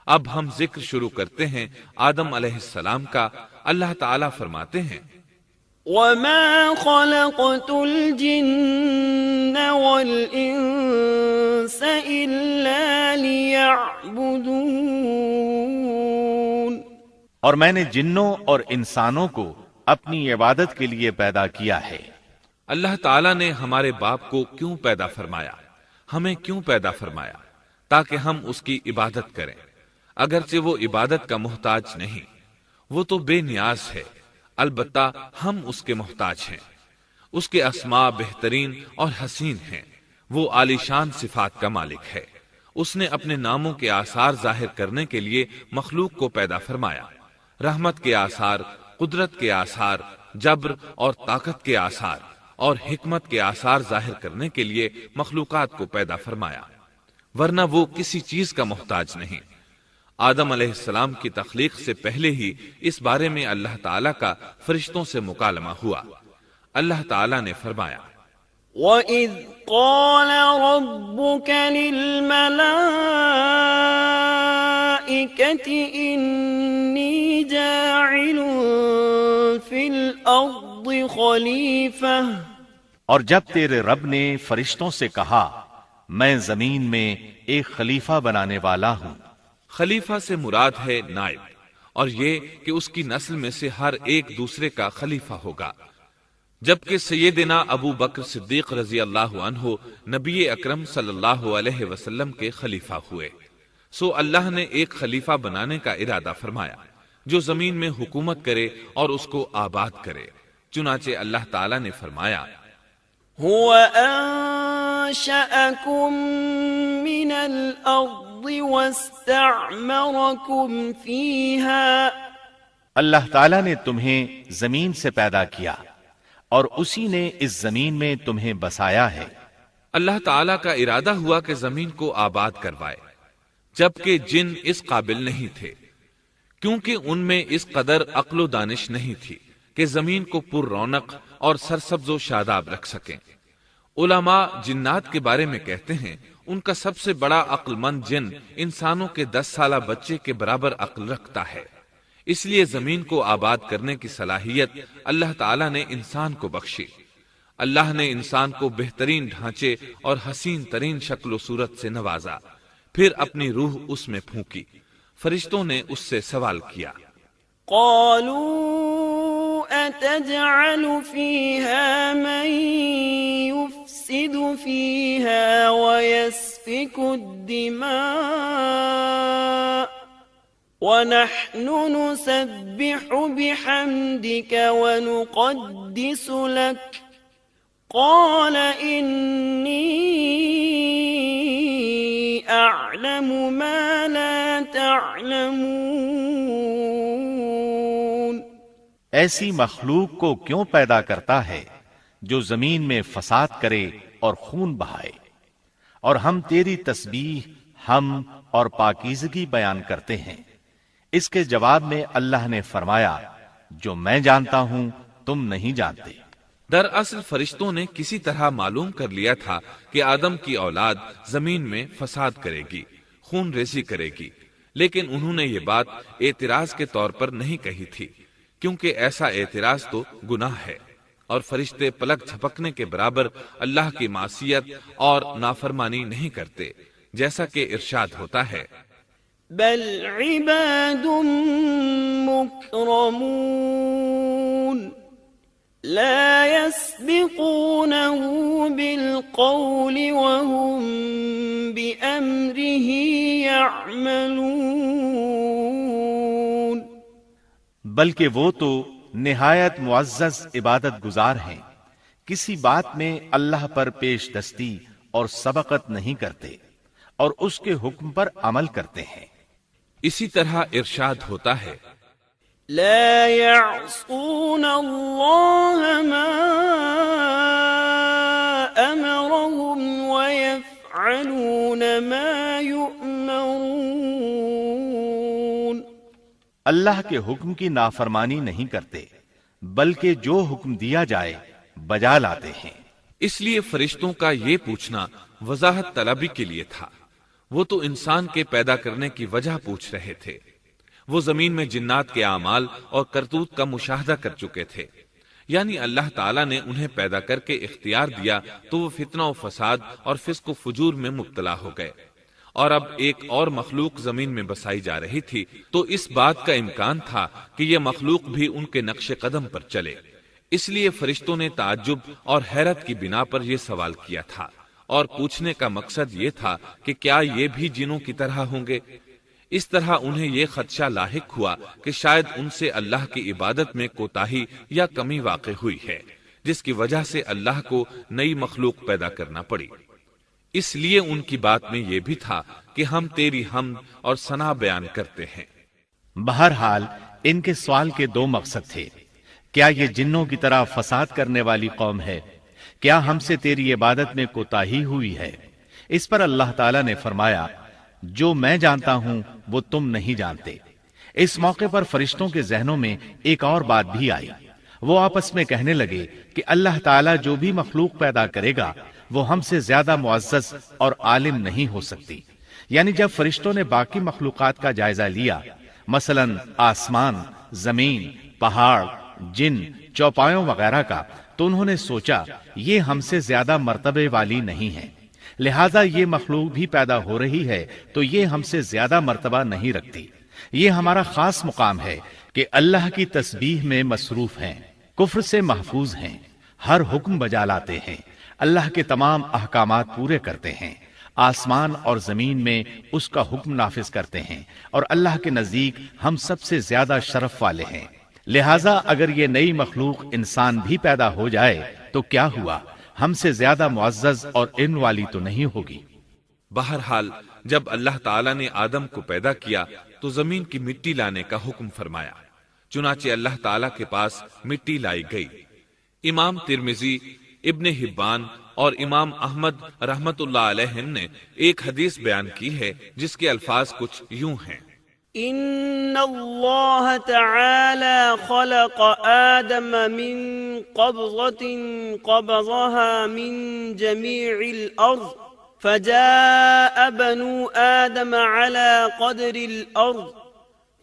اب ہم ذکر شروع کرتے ہیں آدم علیہ السلام کا۔ اللہ تعالیٰ فرماتے ہیں وَمَا خَلَقْتُ الْجِنَّ وَالْإِنسَ إِلَّا لِيَعْبُدُونَ، اور میں نے جنوں اور انسانوں کو اپنی عبادت کے لیے پیدا کیا ہے۔ اللہ تعالیٰ نے ہمارے باپ کو کیوں پیدا فرمایا، ہمیں کیوں پیدا فرمایا؟ تاکہ ہم اس کی عبادت کریں، اگرچہ وہ عبادت کا محتاج نہیں، وہ تو بے نیاز ہے، البتہ ہم اس کے محتاج ہیں۔ اس کے اسماء بہترین اور حسین ہیں، وہ عالی شان صفات کا مالک ہے۔ اس نے اپنے ناموں کے آثار ظاہر کرنے کے لیے مخلوق کو پیدا فرمایا، رحمت کے آثار، قدرت کے آثار، جبر اور طاقت کے آثار اور حکمت کے آثار ظاہر کرنے کے لیے مخلوقات کو پیدا فرمایا، ورنہ وہ کسی چیز کا محتاج نہیں۔ آدم علیہ السلام کی تخلیق سے پہلے ہی اس بارے میں اللہ تعالیٰ کا فرشتوں سے مکالمہ ہوا۔ اللہ تعالیٰ نے فرمایا وَإِذْ قَالَ رَبُّكَ لِلْمَلَائِكَةِ إِنِّي جَاعِلٌ فِي الْأَرْضِ خَلِيفَةً، اور جب تیرے رب نے فرشتوں سے کہا میں زمین میں ایک خلیفہ بنانے والا ہوں۔ خلیفہ سے مراد ہے نائب، اور یہ کہ اس کی نسل میں سے ہر ایک دوسرے کا خلیفہ ہوگا۔ جبکہ سیدنا ابو بکر صدیق رضی اللہ عنہ نبی اکرم صلی اللہ علیہ وسلم کے خلیفہ ہوئے، سو اللہ نے ایک خلیفہ بنانے کا ارادہ فرمایا جو زمین میں حکومت کرے اور اس کو آباد کرے۔ چنانچہ اللہ تعالیٰ نے فرمایا هو أنشأكم من الأرض واستعمركم فيها، اللہ تعالیٰ نے تمہیں زمین سے پیدا کیا اور اسی نے اس زمین میں تمہیں بسایا ہے۔ اللہ تعالیٰ کا ارادہ ہوا کہ زمین کو آباد کروائے، جبکہ جن اس قابل نہیں تھے، کیونکہ ان میں اس قدر عقل و دانش نہیں تھی کہ زمین کو پر رونق اور سرسبز و شاداب رکھ سکیں۔ علماء جنات کے بارے میں کہتے ہیں ان کا سب سے بڑا عقل مند جن انسانوں کے 10 سالہ بچے کے برابر عقل رکھتا ہے، اس لیے زمین کو آباد کرنے کی صلاحیت اللہ تعالیٰ نے انسان کو بخشی۔ اللہ نے انسان کو بہترین ڈھانچے اور حسین ترین شکل و صورت سے نوازا، پھر اپنی روح اس میں پھونکی۔ فرشتوں نے اس سے سوال کیا قالوا أتجعل فيها من يفسد فيها ويسفك الدماء ونحن نسبح بحمدك ونقدس لك قال إني أعلم ما لا تعلمون، ایسی مخلوق کو کیوں پیدا کرتا ہے جو زمین میں فساد کرے اور خون بہائے، اور ہم تیری تسبیح، حمد اور پاکیزگی بیان کرتے ہیں۔ اس کے جواب میں اللہ نے فرمایا جو میں جانتا ہوں تم نہیں جانتے۔ دراصل فرشتوں نے کسی طرح معلوم کر لیا تھا کہ آدم کی اولاد زمین میں فساد کرے گی، خون ریزی کرے گی، لیکن انہوں نے یہ بات اعتراض کے طور پر نہیں کہی تھی، کیونکہ ایسا اعتراض تو گناہ ہے، اور فرشتے پلک جھپکنے کے برابر اللہ کی معصیت اور نافرمانی نہیں کرتے، جیسا کہ ارشاد ہوتا ہے بل عباد مکرمون لا يسبقونه بالقول وهم بأمره يعملون، بلکہ وہ تو نہایت معزز عبادت گزار ہیں، کسی بات میں اللہ پر پیش دستی اور سبقت نہیں کرتے اور اس کے حکم پر عمل کرتے ہیں۔ اسی طرح ارشاد ہوتا ہے لا يعصون الله ما أمرهم ويفعلون ما يؤمرون، اللہ کے حکم کی نافرمانی نہیں کرتے بلکہ جو حکم دیا جائے بجا لاتے ہیں۔ اس لیے فرشتوں کا یہ پوچھنا وضاحت طلبی کے لیے تھا۔ وہ تو انسان کے پیدا کرنے کی وجہ پوچھ رہے تھے۔ وہ زمین میں جنات کے اعمال اور کرتوت کا مشاہدہ کر چکے تھے، یعنی اللہ تعالیٰ نے انہیں پیدا کر کے اختیار دیا تو وہ فتنہ و فساد اور فسق و فجور میں مبتلا ہو گئے، اور اب ایک اور مخلوق زمین میں بسائی جا رہی تھی، تو اس بات کا امکان تھا کہ یہ مخلوق بھی ان کے نقش قدم پر چلے۔ اس لیے فرشتوں نے تعجب اور حیرت کی بنا پر یہ سوال کیا تھا، اور پوچھنے کا مقصد یہ تھا کہ کیا یہ بھی جنوں کی طرح ہوں گے؟ اس طرح انہیں یہ خدشہ لاحق ہوا کہ شاید ان سے اللہ کی عبادت میں کوتاہی یا کمی واقع ہوئی ہے، جس کی وجہ سے اللہ کو نئی مخلوق پیدا کرنا پڑی۔ اس لیے ان کی بات میں یہ بھی تھا کہ ہم تیری حمد اور ثنا بیان کرتے ہیں۔ بہرحال ان کے سوال کے دو مقصد تھے۔ کیا یہ جنوں کی طرح فساد کرنے والی قوم ہے؟ کیا ہم سے تیری عبادت میں کوتاہی ہوئی ہے؟ اس پر اللہ تعالیٰ نے فرمایا، جو میں جانتا ہوں وہ تم نہیں جانتے۔ اس موقع پر فرشتوں کے ذہنوں میں ایک اور بات بھی آئی۔ وہ آپس میں کہنے لگے کہ اللہ تعالیٰ جو بھی مخلوق پیدا کرے گا وہ ہم سے زیادہ معزز اور عالم نہیں ہو سکتی۔ یعنی جب فرشتوں نے باقی مخلوقات کا جائزہ لیا، مثلا آسمان، زمین، پہاڑ، جن، چوپایوں وغیرہ کا، تو انہوں نے سوچا یہ ہم سے زیادہ مرتبے والی نہیں ہے، لہذا یہ مخلوق بھی پیدا ہو رہی ہے تو یہ ہم سے زیادہ مرتبہ نہیں رکھتی۔ یہ ہمارا خاص مقام ہے کہ اللہ کی تسبیح میں مصروف ہیں، کفر سے محفوظ ہیں، ہر حکم بجا لاتے ہیں، اللہ کے تمام احکامات پورے کرتے ہیں، آسمان اور زمین میں اس کا حکم نافذ کرتے ہیں، اور اللہ کے نزدیک ہم سب سے زیادہ شرف والے ہیں۔ لہذا اگر یہ نئی مخلوق انسان بھی پیدا ہو جائے تو کیا ہوا، ہم سے زیادہ معزز اور علم والی تو نہیں ہوگی۔ بہرحال جب اللہ تعالیٰ نے آدم کو پیدا کیا تو زمین کی مٹی لانے کا حکم فرمایا، چنانچہ اللہ تعالیٰ کے پاس مٹی لائی گئی۔ امام ترمذی، ابن حبان اور امام احمد رحمت اللہ علیہ نے ایک حدیث بیان کی ہے جس کے الفاظ کچھ یوں ہیں: إن الله تعالى خلق آدم من قبضة قبضها من جميع الأرض فجاء بنو آدم على قدر الأرض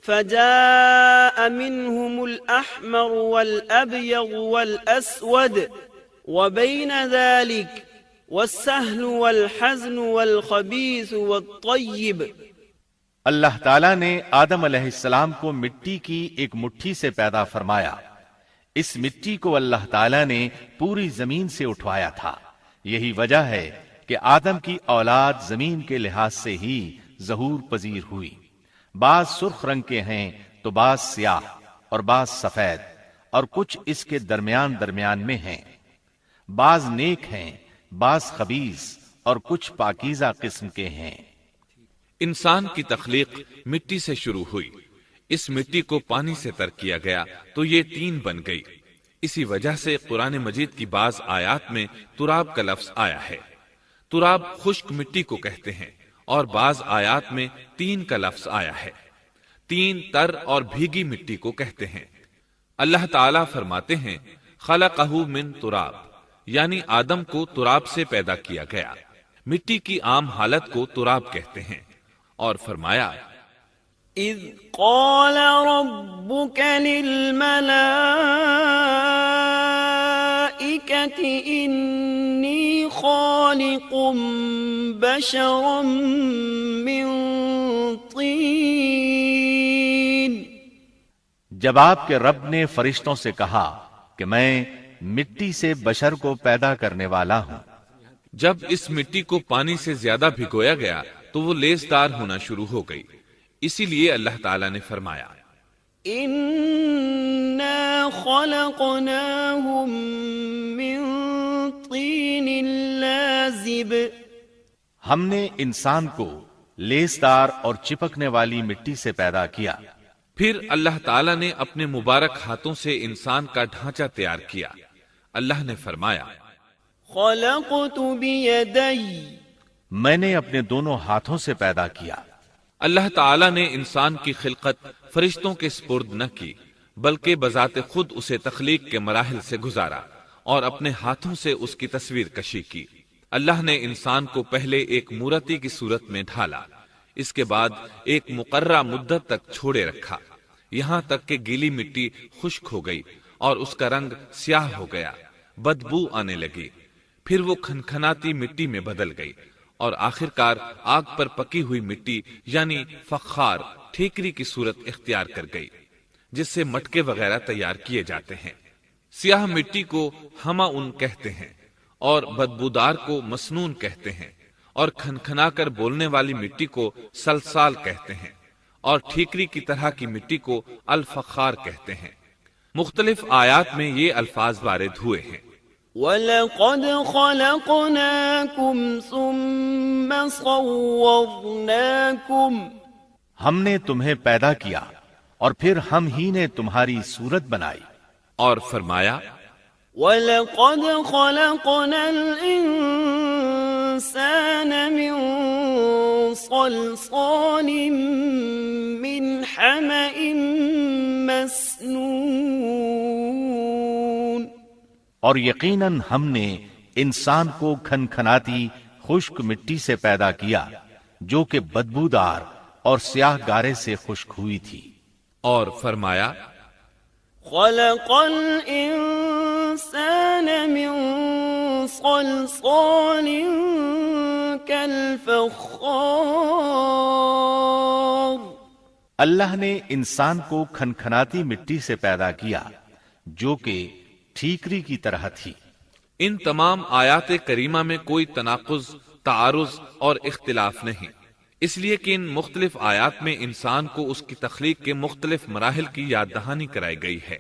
فجاء منهم الأحمر والأبيض والأسود وبين ذلك والسهل والحزن والخبيث والطيب۔ اللہ تعالیٰ نے آدم علیہ السلام کو مٹی کی ایک مٹھی سے پیدا فرمایا۔ اس مٹی کو اللہ تعالیٰ نے پوری زمین سے اٹھوایا تھا۔ یہی وجہ ہے کہ آدم کی اولاد زمین کے لحاظ سے ہی ظہور پذیر ہوئی۔ بعض سرخ رنگ کے ہیں تو بعض سیاہ اور بعض سفید، اور کچھ اس کے درمیان میں ہیں۔ بعض نیک ہیں، بعض خبیث، اور کچھ پاکیزہ قسم کے ہیں۔ انسان کی تخلیق مٹی سے شروع ہوئی، اس مٹی کو پانی سے تر کیا گیا تو یہ تین بن گئی۔ اسی وجہ سے قرآن مجید کی بعض آیات میں تراب کا لفظ آیا ہے۔ تراب خشک مٹی کو کہتے ہیں، اور بعض آیات میں تین کا لفظ آیا ہے۔ تین تر اور بھیگی مٹی کو کہتے ہیں۔ اللہ تعالیٰ فرماتے ہیں خلقہ من تراب، یعنی آدم کو تراب سے پیدا کیا گیا۔ مٹی کی عام حالت کو تراب کہتے ہیں، اور فرمایا إذ قال ربك للملائكة إني خالق بشرا من طين۔ جب آپ کے رب نے فرشتوں سے کہا کہ میں مٹی سے بشر کو پیدا کرنے والا ہوں۔ جب اس مٹی کو پانی سے زیادہ بھگویا گیا تو وہ لیسدار ہونا شروع ہو گئی، اسی لیے اللہ تعالیٰ نے فرمایا إِنَّا خَلَقْنَاهُم مِّن طِينٍ لَازِبٍ۔ ہم نے انسان کو لیسدار اور چپکنے والی مٹی سے پیدا کیا۔ پھر اللہ تعالیٰ نے اپنے مبارک ہاتھوں سے انسان کا ڈھانچہ تیار کیا۔ اللہ نے فرمایا خَلَقْتُ بِيَدَيَّ، میں نے اپنے دونوں ہاتھوں سے پیدا کیا۔ اللہ تعالیٰ نے انسان کی خلقت فرشتوں کے سپرد نہ کی، بلکہ بذات خود اسے تخلیق کے مراحل سے گزارا اور اپنے ہاتھوں سے اس کی تصویر کشی کی۔ اللہ نے انسان کو پہلے ایک مورتی کی صورت میں ڈھالا، اس کے بعد ایک مقررہ مدت تک چھوڑے رکھا، یہاں تک کہ گیلی مٹی خشک ہو گئی اور اس کا رنگ سیاہ ہو گیا، بدبو آنے لگی، پھر وہ کھنکھناتی مٹی میں بدل گئی اور آخرکار آگ پر پکی ہوئی مٹی یعنی فخار ٹھیکری کی صورت اختیار کر گئی، جس سے مٹکے وغیرہ تیار کیے جاتے ہیں۔ سیاہ مٹی کو ہما ان کہتے ہیں اور بدبودار کو مسنون کہتے ہیں، اور کھنکھنا کر بولنے والی مٹی کو سلسال کہتے ہیں، اور ٹھیکری کی طرح کی مٹی کو الفخار کہتے ہیں۔ مختلف آیات میں یہ الفاظ وارد ہوئے ہیں۔ وَلَقَدْ خَلَقْنَاكُمْ ثُمَّ صَوَّرْنَاكُمْ، ہم نے تمہیں پیدا کیا اور پھر ہم ہی نے تمہاری صورت بنائی۔ اور فرمایا وَلَقَدْ خَلَقْنَا الْإِنسَانَ مِنْ صَلْصَالٍ مِنْ حَمَإٍ مَسْنُونٍ، اور یقیناً ہم نے انسان کو کھنکھناتی خشک مٹی سے پیدا کیا جو کہ بدبودار اور سیاہ گارے سے خشک ہوئی تھی۔ اور فرمایا خَلَقَ الْإِنسَانَ مِنْ صَلْصَالٍ كَالْفَخَّارِ، اللہ نے انسان کو کھنکھناتی مٹی سے پیدا کیا جو کہ ٹھیکری کی طرح تھی۔ ان تمام آیات کریمہ میں کوئی تناقض، تعارض اور اختلاف نہیں، اس لیے کہ ان مختلف آیات میں انسان کو اس کی تخلیق کے مختلف مراحل کی یاد دہانی کرائی گئی ہے۔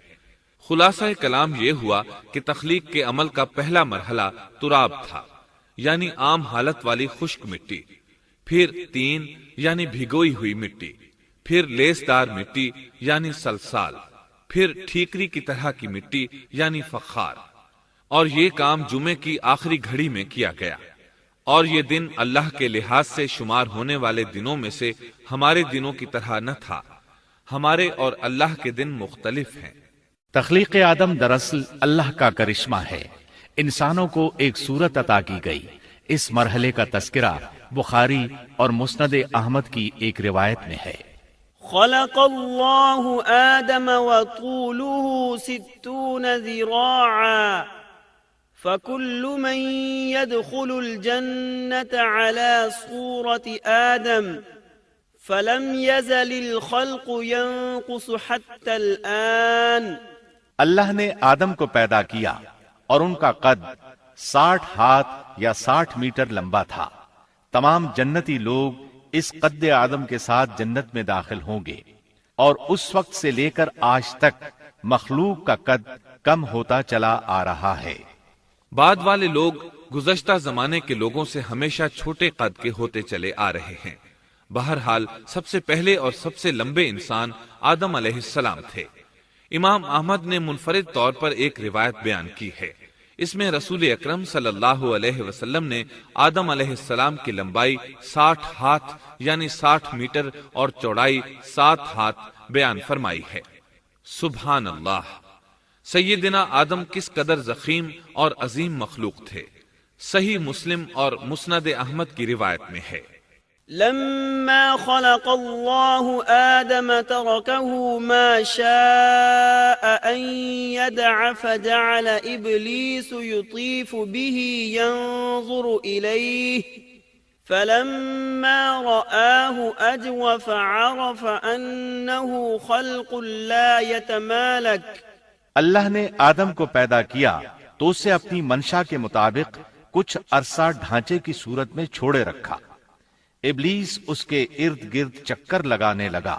خلاصہ کلام یہ ہوا کہ تخلیق کے عمل کا پہلا مرحلہ تراب تھا، یعنی عام حالت والی خشک مٹی، پھر تین یعنی بھگوئی ہوئی مٹی، پھر لیسدار مٹی یعنی سلسال، پھر ٹھیکری کی طرح کی مٹی یعنی فخار، اور یہ کام جمعے کی آخری گھڑی میں کیا گیا، اور یہ دن اللہ کے لحاظ سے شمار ہونے والے دنوں میں سے ہمارے دنوں کی طرح نہ تھا، ہمارے اور اللہ کے دن مختلف ہیں۔ تخلیق آدم دراصل اللہ کا کرشمہ ہے، انسانوں کو ایک صورت عطا کی گئی۔ اس مرحلے کا تذکرہ بخاری اور مسند احمد کی ایک روایت میں ہے۔ خلق اللہ آدم وطوله 60 ذراعا فكل من يدخل الجنة على صورة آدم فلم يزل الخلق ينقص حتى الآن۔ اللہ نے آدم کو پیدا کیا اور ان کا قد 60 ہاتھ یا 60 میٹر لمبا تھا۔ تمام جنتی لوگ اس قد آدم کے ساتھ جنت میں داخل ہوں گے، اور اس وقت سے لے کر آج تک مخلوق کا قد کم ہوتا چلا آ رہا ہے۔ بعد والے لوگ گزشتہ زمانے کے لوگوں سے ہمیشہ چھوٹے قد کے ہوتے چلے آ رہے ہیں۔ بہرحال سب سے پہلے اور سب سے لمبے انسان آدم علیہ السلام تھے۔ امام احمد نے منفرد طور پر ایک روایت بیان کی ہے، اس میں رسول اکرم صلی اللہ علیہ وسلم نے آدم علیہ السلام کی لمبائی 60 ہاتھ یعنی 60 میٹر اور چوڑائی 7 ہاتھ بیان فرمائی ہے۔ سبحان اللہ! سیدنا آدم کس قدر ضخیم اور عظیم مخلوق تھے۔ صحیح مسلم اور مسند احمد کی روایت میں ہے، لما خلق الله آدم تركه ما شاء أن يدع فجعل إبليس يطيف به ينظر إليه فلما رآه أجوف عرف أنه خلق لا يتمالك۔ اللہ نے آدم کو پیدا کیا تو اسے اپنی منشا کے مطابق کچھ عرصہ ڈھانچے کی صورت میں چھوڑے رکھا۔ ابلیس اس کے ارد گرد چکر لگانے لگا۔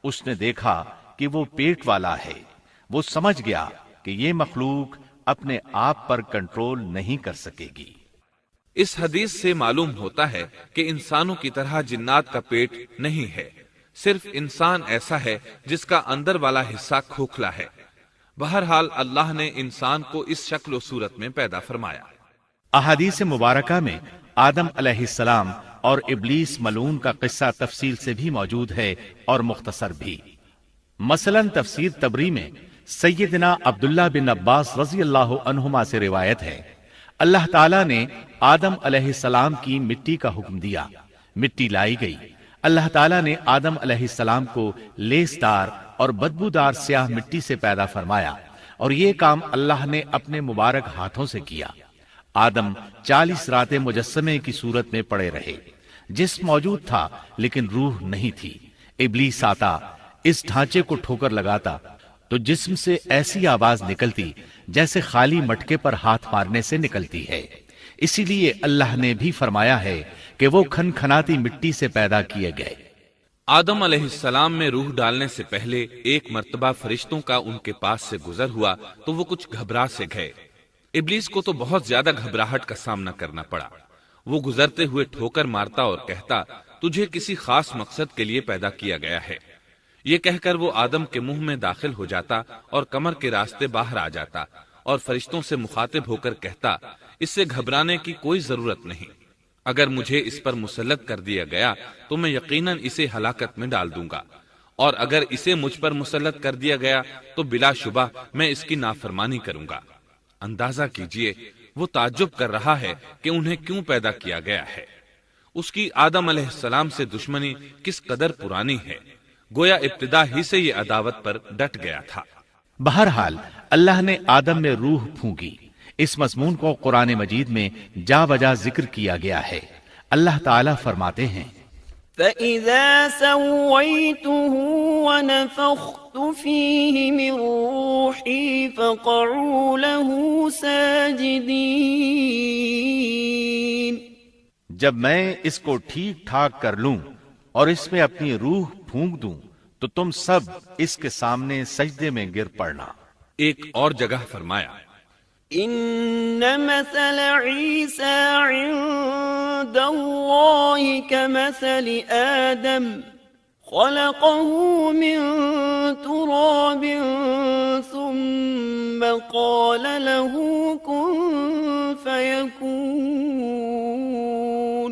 اس نے دیکھا کہ وہ پیٹ والا ہے۔ وہ سمجھ گیا کہ یہ مخلوق اپنے آپ پر کنٹرول نہیں کر سکے گی۔ اس حدیث سے معلوم ہوتا ہے کہ انسانوں کی طرح جنات کا پیٹ نہیں ہے، صرف انسان ایسا ہے جس کا اندر والا حصہ کھوکھلا ہے۔ بہرحال اللہ نے انسان کو اس شکل و صورت میں پیدا فرمایا۔ احادیث مبارکہ میں آدم علیہ السلام اور ابلیس ملعون کا قصہ تفصیل سے بھی موجود ہے اور مختصر بھی۔ مثلا تفسیر تبری میں سیدنا عبداللہ بن عباس رضی اللہ عنہما سے روایت ہے، اللہ تعالیٰ نے آدم علیہ السلام کی مٹی کا حکم دیا، مٹی لائی گئی۔ اللہ تعالیٰ نے آدم علیہ السلام کو لیسدار اور بدبودار سیاہ مٹی سے پیدا فرمایا، اور یہ کام اللہ نے اپنے مبارک ہاتھوں سے کیا۔ آدم 40 راتیں مجسمے کی صورت میں پڑے رہے، جسم موجود تھا لیکن روح نہیں تھی۔ ابلیس آتا، اس ڈھانچے کو ٹھوکر لگاتا تو جسم سے ایسی آواز نکلتی جیسے خالی مٹکے پر ہاتھ مارنے سے نکلتی ہے۔ اسی لیے اللہ نے بھی فرمایا ہے کہ وہ کھنکھناتی مٹی سے پیدا کیے گئے۔ آدم علیہ السلام میں روح ڈالنے سے پہلے ایک مرتبہ فرشتوں کا ان کے پاس سے گزر ہوا تو وہ کچھ گھبرا سے گئے۔ ابلیس کو تو بہت زیادہ گھبراہٹ کا سامنا کرنا پڑا۔ وہ گزرتے ہوئے ٹھوکر مارتا اور کہتا، تجھے کسی خاص مقصد کے لیے پیدا کیا گیا ہے۔ یہ کہہ کر وہ آدم کے منہ میں داخل ہو جاتا اور کمر کے راستے باہر آ جاتا اور فرشتوں سے مخاطب ہو کر کہتا، اس سے گھبرانے کی کوئی ضرورت نہیں۔ اگر مجھے اس پر مسلط کر دیا گیا تو میں یقیناً اسے ہلاکت میں ڈال دوں گا، اور اگر اسے مجھ پر مسلط کر دیا گیا تو بلا شبہ میں اس کی نافرمانی کروں گا۔ اندازہ کیجئے وہ تعجب کر رہا ہے کہ انہیں کیوں پیدا کیا گیا ہے۔ اس کی آدم علیہ السلام سے دشمنی کس قدر پرانی ہے، گویا ابتدا ہی سے یہ عداوت پر ڈٹ گیا تھا۔ بہرحال اللہ نے آدم میں روح پھونکی۔ اس مضمون کو قرآن مجید میں جا بجا ذکر کیا گیا ہے۔ اللہ تعالیٰ فرماتے ہیں، فَإِذَا سَوَّيْتُهُ وَنَفَخْتُ فِيهِ مِن رُّوحِي فَقَعُوا لَهُ سَاجِدِينَ۔ جب میں اس کو ٹھیک ٹھاک کر لوں اور اس میں اپنی روح پھونک دوں تو تم سب اس کے سامنے سجدے میں گر پڑنا۔ ایک اور جگہ فرمایا، إن مثل عيسى عند الله كمثل آدم خلقه من تراب ثم قال له كن فيكون۔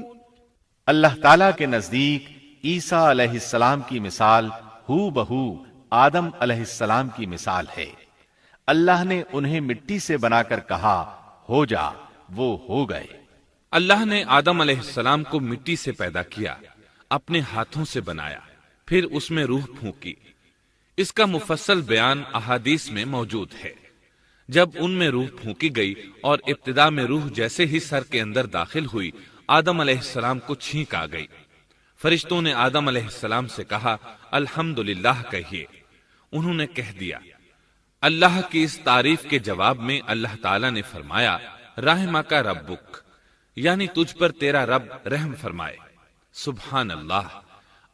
اللہ تعالیٰ کے نزدیک عیسیٰ علیہ السلام کی مثال ہو بہو آدم علیہ السلام کی مثال ہے۔ اللہ نے انہیں مٹی سے بنا کر کہا ہو جا، وہ ہو گئے۔ اللہ نے آدم علیہ السلام کو مٹی سے پیدا کیا، اپنے ہاتھوں سے بنایا، پھر اس میں روح پھونکی۔ اس کا مفصل بیان احادیث میں موجود ہے۔ جب ان میں روح پھونکی گئی اور ابتدا میں روح جیسے ہی سر کے اندر داخل ہوئی، آدم علیہ السلام کو چھینک آ گئی۔ فرشتوں نے آدم علیہ السلام سے کہا، الحمدللہ کہیے۔ انہوں نے کہہ دیا۔ اللہ کی اس تعریف کے جواب میں اللہ تعالیٰ نے فرمایا، رحمک ربک، یعنی تجھ پر تیرا رب رحم فرمائے۔ سبحان اللہ،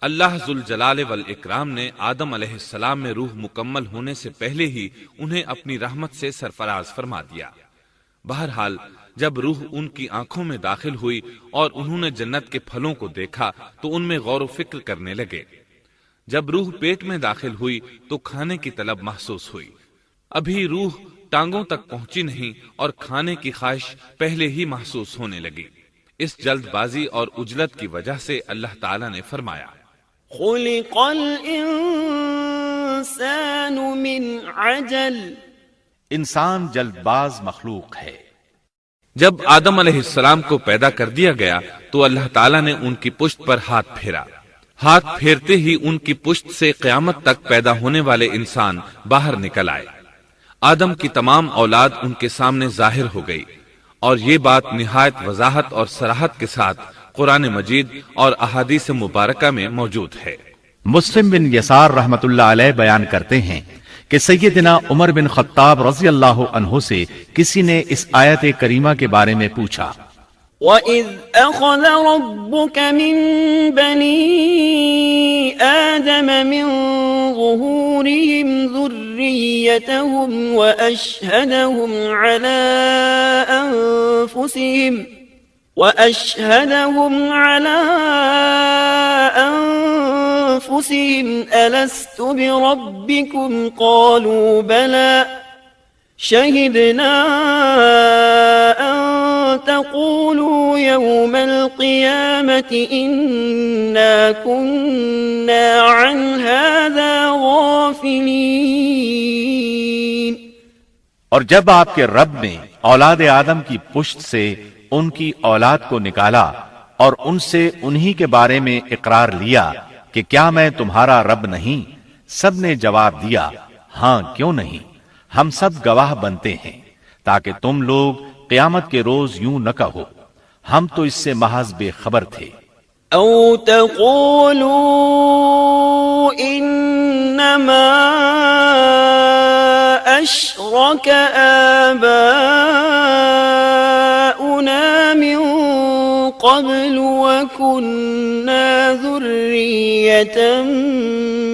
اللہ ذوالجلال والاکرام نے آدم علیہ السلام میں روح مکمل ہونے سے پہلے ہی انہیں اپنی رحمت سے سرفراز فرما دیا۔ بہرحال جب روح ان کی آنکھوں میں داخل ہوئی اور انہوں نے جنت کے پھلوں کو دیکھا تو ان میں غور و فکر کرنے لگے۔ جب روح پیٹ میں داخل ہوئی تو کھانے کی طلب محسوس ہوئی۔ ابھی روح ٹانگوں تک پہنچی نہیں اور کھانے کی خواہش پہلے ہی محسوس ہونے لگی۔ اس جلد بازی اور عجلت کی وجہ سے اللہ تعالیٰ نے فرمایا، خلق الانسان من عجل۔ انسان جلد باز مخلوق ہے۔ جب آدم علیہ السلام کو پیدا کر دیا گیا تو اللہ تعالیٰ نے ان کی پشت پر ہاتھ پھیرا۔ ہاتھ پھیرتے ہی ان کی پشت سے قیامت تک پیدا ہونے والے انسان باہر نکل آئے۔ آدم کی تمام اولاد ان کے سامنے ظاہر ہو گئی، اور یہ بات نہایت وضاحت اور صراحت کے ساتھ قرآن مجید اور احادیث مبارکہ میں موجود ہے۔ مسلم بن یسار رحمت اللہ علیہ بیان کرتے ہیں کہ سیدنا عمر بن خطاب رضی اللہ عنہ سے کسی نے اس آیت کریمہ کے بارے میں پوچھا، وَإِذْ أَخَذَ رَبُّكَ مِن بَنِي آدَمَ مِن ظُهُورِهِمْ ذُرِّيَّتَهُمْ وَأَشْهَدَهُمْ عَلَىٰ أَنفُسِهِمْ أَلَسْتُ بِرَبِّكُمْ قَالُوا بَلَىٰ شَهِدْنَا أَن تَقُولُوا يَوْمَ الْقِيَامَةِ إِنَّا كُنَّا عَنْ هَٰذَا غَافِلِينَ۔ اور جب آپ کے رب نے اولاد آدم کی پشت سے ان کی اولاد کو نکالا اور ان سے انہی کے بارے میں اقرار لیا کہ کیا میں تمہارا رب نہیں؟ سب نے جواب دیا ہاں کیوں نہیں، ہم سب گواہ بنتے ہیں، تاکہ تم لوگ قیامت کے روز یوں نہ کہو ہم تو اس سے محض بے خبر تھے۔ او تقولوا انما اشرك آباؤنا من قبل وكنا ذرية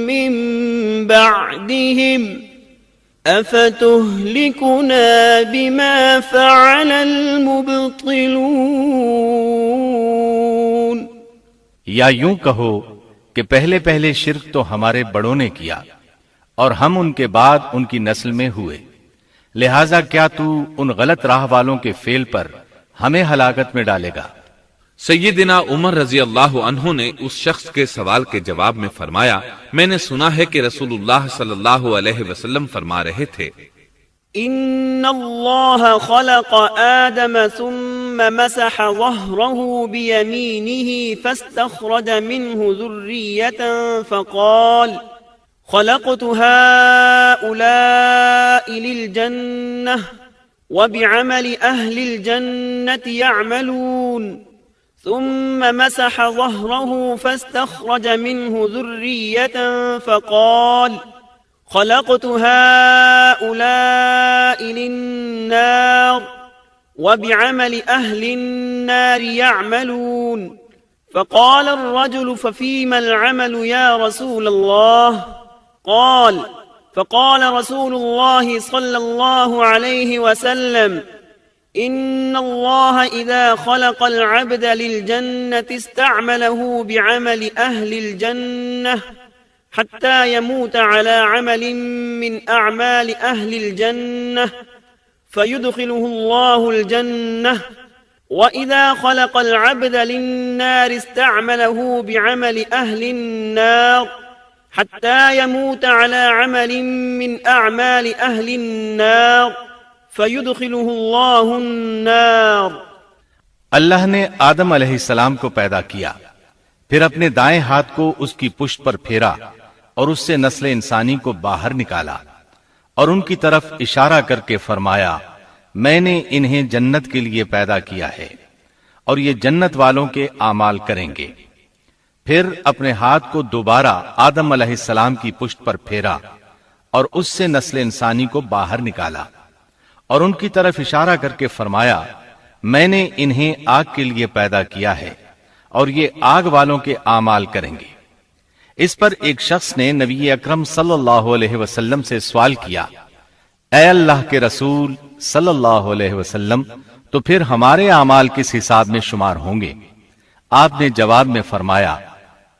من بعدهم افتهلكنا بما فعل المبطلون۔ یا یوں کہو کہ پہلے پہلے شرک تو ہمارے بڑوں نے کیا اور ہم ان کے بعد ان کی نسل میں ہوئے، لہذا کیا تو ان غلط راہ والوں کے فعل پر ہمیں ہلاکت میں ڈالے گا؟ سیدنا عمر رضی اللہ عنہ نے اس شخص کے سوال کے جواب میں فرمایا، میں نے سنا ہے کہ رسول اللہ صلی اللہ علیہ وسلم فرما رہے تھے، ان اللہ خلق آدم ثم مسح ظهره بيمينه فاستخرج منه ذرية فقال خلقت هؤلاء للجنة وبعمل أهل الجنة يعملون، ثم مسح ظهره فاستخرج منه ذرية فقال خلقت هؤلاء للنار وبعمل أهل النار يعملون، فقال الرجل ففيما العمل يا رسول الله؟ فقال رسول الله صلى الله عليه وسلم إن الله إذا خلق العبد للجنة استعمله بعمل أهل الجنة حتى يموت على عمل من أعمال أهل الجنة فيدخله الله الجنة، وإذا خلق العبد للنار استعمله بعمل أهل النار حتى يموت على عمل من أعمال أهل النار فيدخله الله النار۔ اللہ نے آدم علیہ السلام کو پیدا کیا، پھر اپنے دائیں ہاتھ کو اس کی پشت پر پھیرا اور اس سے نسل انسانی کو باہر نکالا اور ان کی طرف اشارہ کر کے فرمایا میں نے انہیں جنت کے لیے پیدا کیا ہے اور یہ جنت والوں کے اعمال کریں گے۔ پھر اپنے ہاتھ کو دوبارہ آدم علیہ السلام کی پشت پر پھیرا اور اس سے نسل انسانی کو باہر نکالا اور ان کی طرف اشارہ کر کے فرمایا میں نے انہیں آگ کے لیے پیدا کیا ہے اور یہ آگ والوں کے اعمال کریں گے۔ اس پر ایک شخص نے نبی اکرم صلی اللہ علیہ وسلم سے سوال کیا، اے اللہ کے رسول صلی اللہ علیہ وسلم، تو پھر ہمارے اعمال کس حساب میں شمار ہوں گے؟ آپ نے جواب میں فرمایا،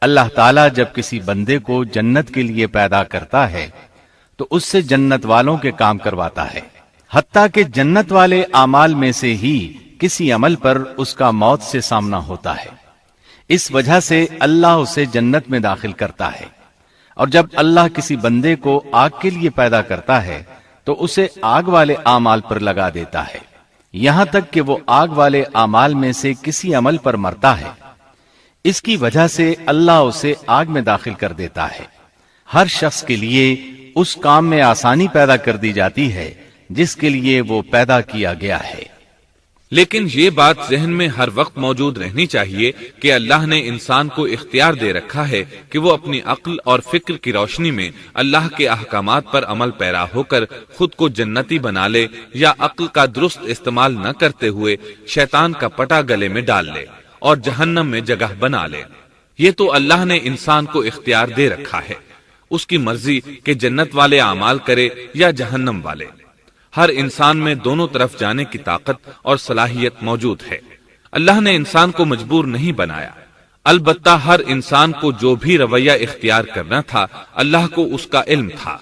اللہ تعالیٰ جب کسی بندے کو جنت کے لیے پیدا کرتا ہے تو اس سے جنت والوں کے کام کرواتا ہے، حتیٰ کہ جنت والے اعمال میں سے ہی کسی عمل پر اس کا موت سے سامنا ہوتا ہے، اس وجہ سے اللہ اسے جنت میں داخل کرتا ہے، اور جب اللہ کسی بندے کو آگ کے لیے پیدا کرتا ہے تو اسے آگ والے اعمال پر لگا دیتا ہے، یہاں تک کہ وہ آگ والے اعمال میں سے کسی عمل پر مرتا ہے، اس کی وجہ سے اللہ اسے آگ میں داخل کر دیتا ہے۔ ہر شخص کے لیے اس کام میں آسانی پیدا کر دی جاتی ہے جس کے لیے وہ پیدا کیا گیا ہے۔ لیکن یہ بات ذہن میں ہر وقت موجود رہنی چاہیے کہ اللہ نے انسان کو اختیار دے رکھا ہے کہ وہ اپنی عقل اور فکر کی روشنی میں اللہ کے احکامات پر عمل پیرا ہو کر خود کو جنتی بنا لے، یا عقل کا درست استعمال نہ کرتے ہوئے شیطان کا پٹا گلے میں ڈال لے اور جہنم میں جگہ بنا لے۔ یہ تو اللہ نے انسان کو اختیار دے رکھا ہے، اس کی مرضی کہ جنت والے اعمال کرے یا جہنم والے۔ ہر انسان میں دونوں طرف جانے کی طاقت اور صلاحیت موجود ہے۔ اللہ نے انسان کو مجبور نہیں بنایا، البتہ ہر انسان کو جو بھی رویہ اختیار کرنا تھا اللہ کو اس کا علم تھا،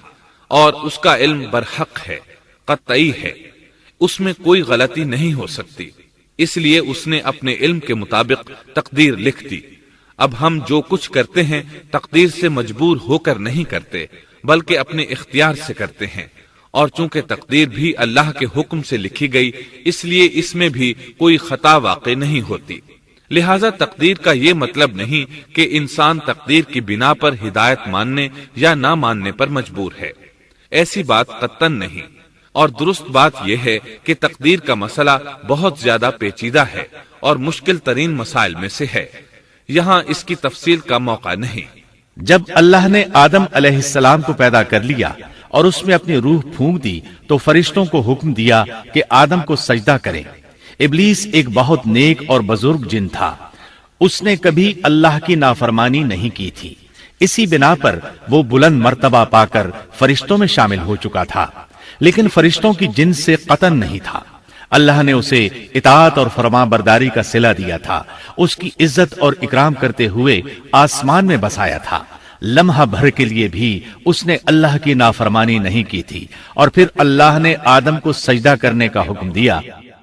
اور اس کا علم برحق ہے، قطعی ہے، اس میں کوئی غلطی نہیں ہو سکتی، اس لیے اس نے اپنے علم کے مطابق تقدیر لکھ دی۔ اب ہم جو کچھ کرتے ہیں تقدیر سے مجبور ہو کر نہیں کرتے، بلکہ اپنے اختیار سے کرتے ہیں، اور چونکہ تقدیر بھی اللہ کے حکم سے لکھی گئی اس لیے اس میں بھی کوئی خطا واقع نہیں ہوتی، لہذا تقدیر کا یہ مطلب نہیں کہ انسان تقدیر کی بنا پر ہدایت ماننے یا نہ ماننے پر مجبور ہے، ایسی بات قطعاً نہیں۔ اور درست بات یہ ہے کہ تقدیر کا مسئلہ بہت زیادہ پیچیدہ ہے اور مشکل ترین مسائل میں سے ہے، یہاں اس کی تفصیل کا موقع نہیں۔ جب اللہ نے آدم علیہ السلام کو پیدا کر لیا اور اس میں اپنی روح پھونک دی تو فرشتوں کو حکم دیا کہ آدم کو سجدہ کریں۔ ابلیس ایک بہت نیک اور بزرگ جن تھا، اس نے کبھی اللہ کی نافرمانی نہیں کی تھی، اسی بنا پر وہ بلند مرتبہ پا کر فرشتوں میں شامل ہو چکا تھا، لیکن فرشتوں کی جنس سے قطعاً نہیں تھا۔ اللہ نے اسے اطاعت اور فرما برداری کا صلہ دیا تھا، اس کی عزت اور اکرام کرتے ہوئے آسمان میں بسایا تھا، لمحہ بھر کے لیے بھی اس نے اللہ کی نافرمانی نہیں کی تھی، اور پھر اللہ نے آدم کو سجدہ کرنے کا حکم دیا،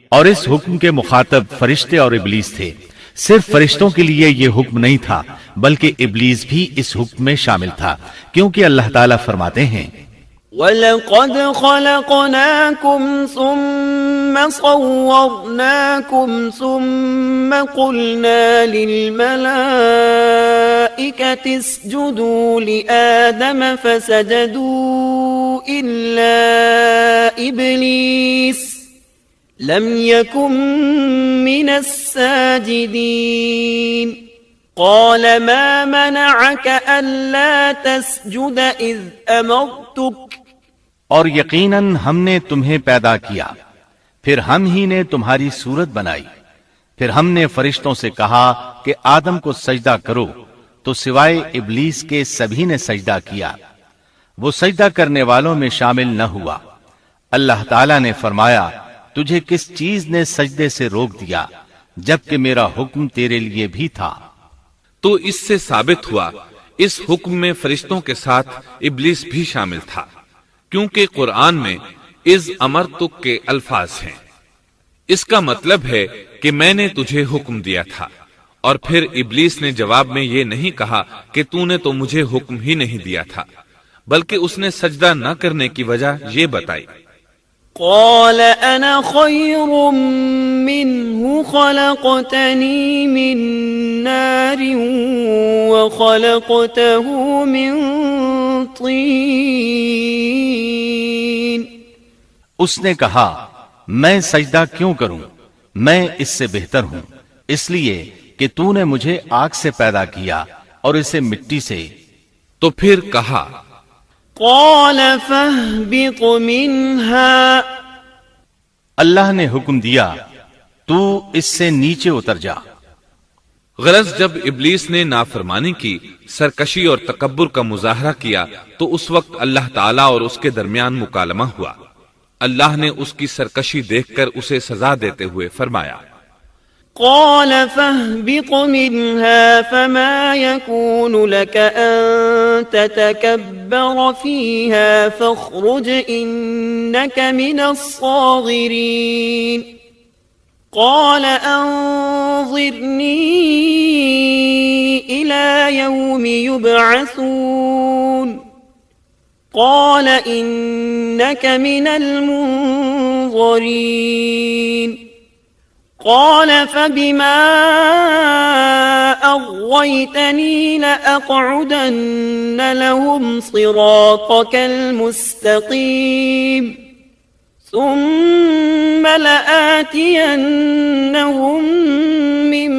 اور اس حکم کے مخاطب فرشتے اور ابلیس تھے۔ صرف فرشتوں کے لیے یہ حکم نہیں تھا بلکہ ابلیس بھی اس حکم میں شامل تھا، کیونکہ اللہ تعالیٰ فرماتے ہیں وَلَقَدْ خَلَقْنَاكُمْ ثُمَّ صَوَّرْنَاكُمْ ثُمَّ قُلْنَا لِلْمَلَائِكَةِ اسْجُدُوا لِآدَمَ فَسَجَدُوا إِلَّا إِبْلِيسَ لَمْ يَكُنْ مِنَ السَّاجِدِينَ قَالَ مَا مَنَعَكَ أَلَّا تَسْجُدَ إِذْ أَمَرْتُكَ اور یقیناً ہم نے تمہیں پیدا کیا، پھر ہم ہی نے تمہاری صورت بنائی، پھر ہم نے فرشتوں سے کہا کہ آدم کو سجدہ کرو، تو سوائے ابلیس کے سبھی نے سجدہ کیا، وہ سجدہ کرنے والوں میں شامل نہ ہوا۔ اللہ تعالیٰ نے فرمایا، تجھے کس چیز نے سجدے سے روک دیا جبکہ میرا حکم تیرے لیے بھی تھا؟ تو اس سے ثابت ہوا اس حکم میں فرشتوں کے ساتھ ابلیس بھی شامل تھا، کیونکہ قرآن میں اذ امرتک کے الفاظ ہیں۔ اس کا مطلب ہے کہ میں نے تجھے حکم دیا تھا، اور پھر ابلیس نے جواب میں یہ نہیں کہا کہ تو نے تو مجھے حکم ہی نہیں دیا تھا، بلکہ اس نے سجدہ نہ کرنے کی وجہ یہ بتائی۔ قال انا خير منه خلقتني من نار وخلقته من طين۔ اس نے کہا، میں سجدہ کیوں کروں، میں اس سے بہتر ہوں، اس لیے کہ تو نے مجھے آگ سے پیدا کیا اور اسے مٹی سے۔ تو پھر کہا، قال فاهبط منها، اللہ نے حکم دیا تو اس سے نیچے اتر جا۔ غرض جب ابلیس نے نافرمانی کی، سرکشی اور تکبر کا مظاہرہ کیا، تو اس وقت اللہ تعالیٰ اور اس کے درمیان مکالمہ ہوا۔ اللہ نے اس کی سرکشی دیکھ کر اسے سزا دیتے ہوئے فرمایا، قال فاهبط منها فما يكون لك أن تتكبر فيها فاخرج إنك من الصاغرين۔ قال أنظرني إلى يوم يبعثون۔ قال إنك من المنظرين۔ قال فبما أغويتني لأقعدن لهم صراطك المستقيم ثم لآتينهم من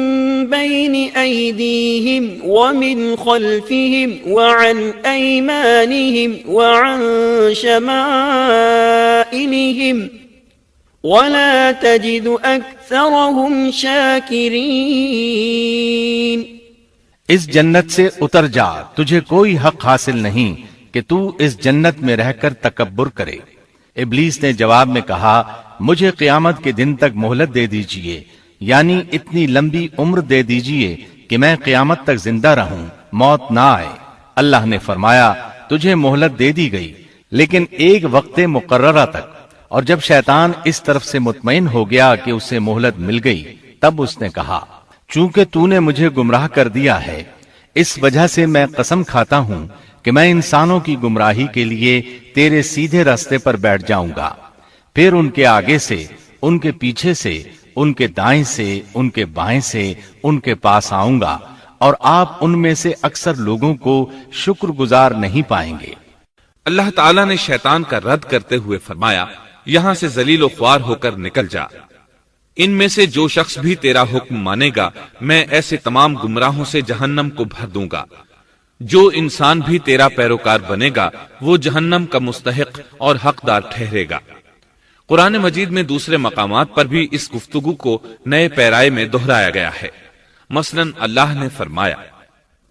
بين أيديهم ومن خلفهم وعن أيمانهم وعن شمائلهم وَلَا تَجِدُ أَكْثَرَهُمْ شَاكِرِينَ۔ اس جنت سے اتر جا، تجھے کوئی حق حاصل نہیں کہ تو اس جنت میں رہ کر تکبر کرے۔ ابلیس نے جواب میں کہا، مجھے قیامت کے دن تک مہلت دے دیجئے، یعنی اتنی لمبی عمر دے دیجئے کہ میں قیامت تک زندہ رہوں، موت نہ آئے۔ اللہ نے فرمایا، تجھے مہلت دے دی گئی، لیکن ایک وقت مقررہ تک۔ اور جب شیطان اس طرف سے مطمئن ہو گیا کہ اسے مہلت مل گئی، تب اس نے کہا، چونکہ تو نے مجھے گمراہ کر دیا ہے، اس وجہ سے میں قسم کھاتا ہوں کہ میں انسانوں کی گمراہی کے لیے تیرے سیدھے راستے پر بیٹھ جاؤں گا، پھر ان کے آگے سے، ان کے پیچھے سے، ان کے دائیں سے، ان کے بائیں سے، ان کے پاس آؤں گا، اور آپ ان میں سے اکثر لوگوں کو شکر گزار نہیں پائیں گے۔ اللہ تعالیٰ نے شیطان کا رد کرتے ہوئے فرمایا، یہاں سے ذلیل و خوار ہو کر نکل جا، ان میں سے جو شخص بھی تیرا حکم مانے گا میں ایسے تمام گمراہوں سے جہنم کو بھر دوں گا۔ جو انسان بھی تیرا پیروکار بنے گا وہ جہنم کا مستحق اور حقدار ٹھہرے گا۔ قرآن مجید میں دوسرے مقامات پر بھی اس گفتگو کو نئے پیرائے میں دہرایا گیا ہے۔ مثلا اللہ نے فرمایا،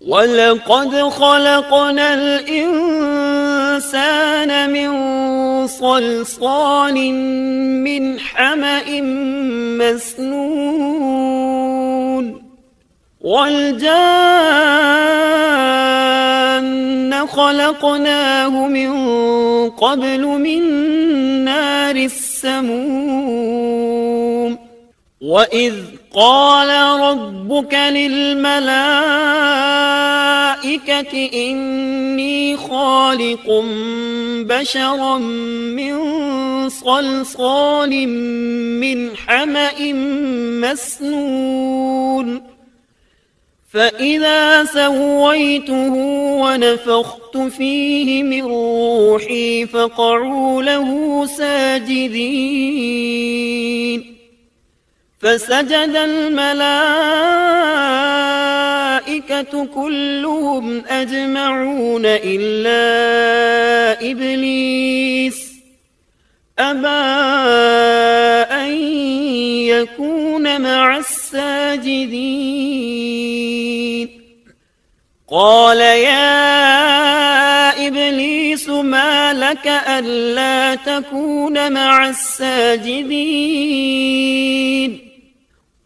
وَلَقَدْ خَلَقْنَا الْإِنسَانَ مِنْ صَلْصَالٍ مِنْ حَمَإٍ مَسْنُونٍ وَالْجَانَّ خَلَقْنَاهُ مِنْ قَبْلُ مِنْ نَارِ السَّمُومِ وَإِذْ قَالَ رَبُّكَ لِلْمَلَائِكَةِ إِنِّي خَالِقٌ بَشَرًا مِّن صَلْصَالٍ مِّنْ حَمَإٍ مَّسْنُونٍ فَإِذَا سَوَّيْتُهُ وَنَفَخْتُ فِيهِ مِنْ رُوحِي فَقَعُوا لَهُ سَاجِدِينَ فسجد الملائكة كلهم أجمعون إلا إبليس أبى أن يكون مع الساجدين قال يا إبليس ما لك ألا تكون مع الساجدين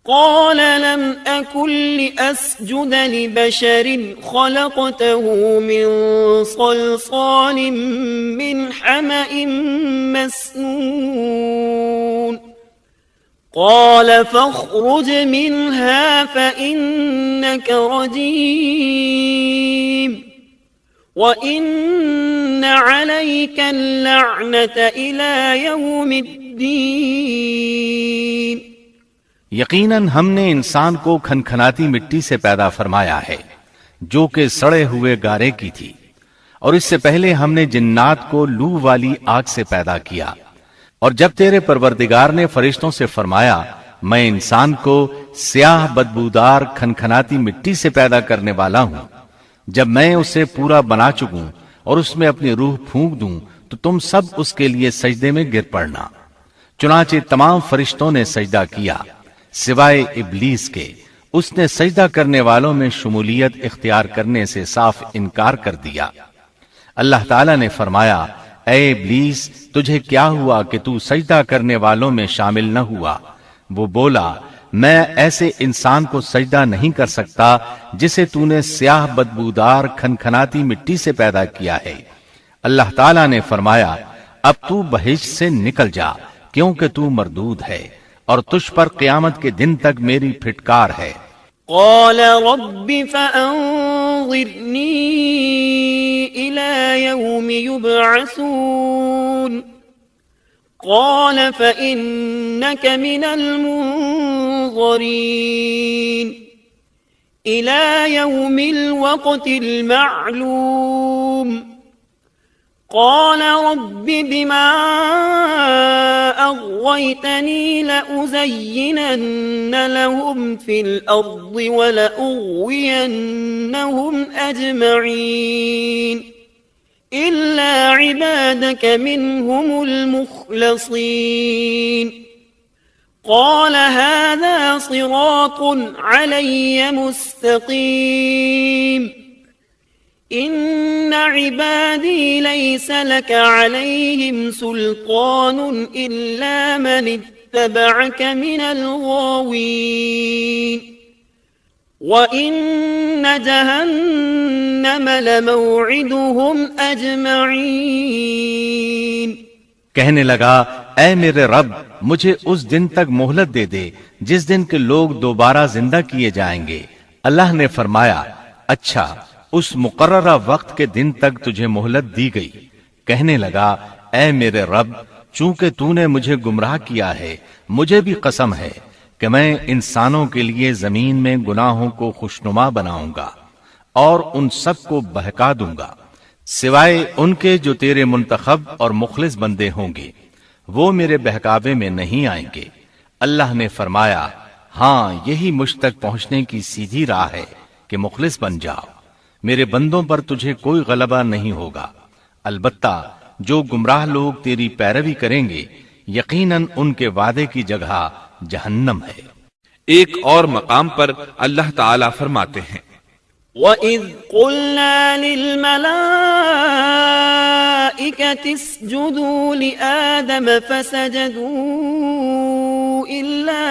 قال لم أكن لأسجد لبشر خلقته من صلصال من حمأ مسنون قال فاخرج منها فإنك رجيم وَإِنَّ عَلَيْكَ اللَّعْنَةَ إِلَى يَوْمِ الدِّينِ یقیناً ہم نے انسان کو کھنکھناتی مٹی سے پیدا فرمایا ہے جو کہ سڑے ہوئے گارے کی تھی، اور اس سے پہلے ہم نے جنات کو لو والی آگ سے پیدا کیا، اور جب تیرے پروردگار نے فرشتوں سے فرمایا میں انسان کو سیاہ بدبودار کھنکھناتی مٹی سے پیدا کرنے والا ہوں، جب میں اسے پورا بنا چکوں اور اس میں اپنی روح پھونک دوں تو تم سب اس کے لیے سجدے میں گر پڑنا۔ چنانچہ تمام فرشتوں نے سجدہ کیا سوائے ابلیس کے، اس نے سجدہ کرنے والوں میں شمولیت اختیار کرنے سے صاف انکار کر دیا۔ اللہ تعالیٰ نے فرمایا اے ابلیس تجھے کیا ہوا کہ تو سجدہ کرنے والوں میں شامل نہ ہوا؟ وہ بولا میں ایسے انسان کو سجدہ نہیں کر سکتا جسے تو نے سیاہ بدبودار کھنکھناتی مٹی سے پیدا کیا ہے۔ اللہ تعالیٰ نے فرمایا اب تو بہشت سے نکل جا کیونکہ تو مردود ہے اور تجھ پر قیامت کے دن تک میری پھٹکار ہے۔ قال رب فأنظرني إلى يوم يبعثون قال فإنك من المنظرين إلى يوم الوقت المعلوم قال رب بما أغويتني لأزينن لهم في الأرض ولأغوينهم أجمعين إلا عبادك منهم المخلصين قال هذا صراط علي مستقيم إن عبادي ليس لك عليهم سلطان إلا من اتبعك من الغاوين وَإِنَّ جَهَنَّمَ لَمَوْعِدُهُمْ أَجْمَعِينَ کہنے لگا اے میرے رب مجھے اس دن تک مہلت دے دے جس دن کے لوگ دوبارہ زندہ کیے جائیں گے۔ اللہ نے فرمایا اچھا اس مقررہ وقت کے دن تک تجھے مہلت دی گئی. کہنے لگا اے میرے رب، چونکہ تو نے مجھے گمراہ کیا ہے، مجھے بھی قسم ہے کہ میں انسانوں کے لیے زمین میں گناہوں کو خوشنما بناؤں گا اور ان سب کو بہکا دوں گا سوائے ان کے جو تیرے منتخب اور مخلص بندے ہوں گے، وہ میرے بہکاوے میں نہیں آئیں گے. اللہ نے فرمایا ہاں یہی مجھ تک پہنچنے کی سیدھی راہ ہے کہ مخلص بن جاؤ، میرے بندوں پر تجھے کوئی غلبہ نہیں ہوگا. البتہ جو گمراہ لوگ تیری پیروی کریں گے یقیناً ان کے وعدے کی جگہ جہنم ہے. ایک اور مقام پر اللہ تعالی فرماتے ہیں وَإِذْ قُلْنَا لِلْمَلَائِكَةِ اسْجُدُوا لِآدَمَ فَسَجَدُوا إِلَّا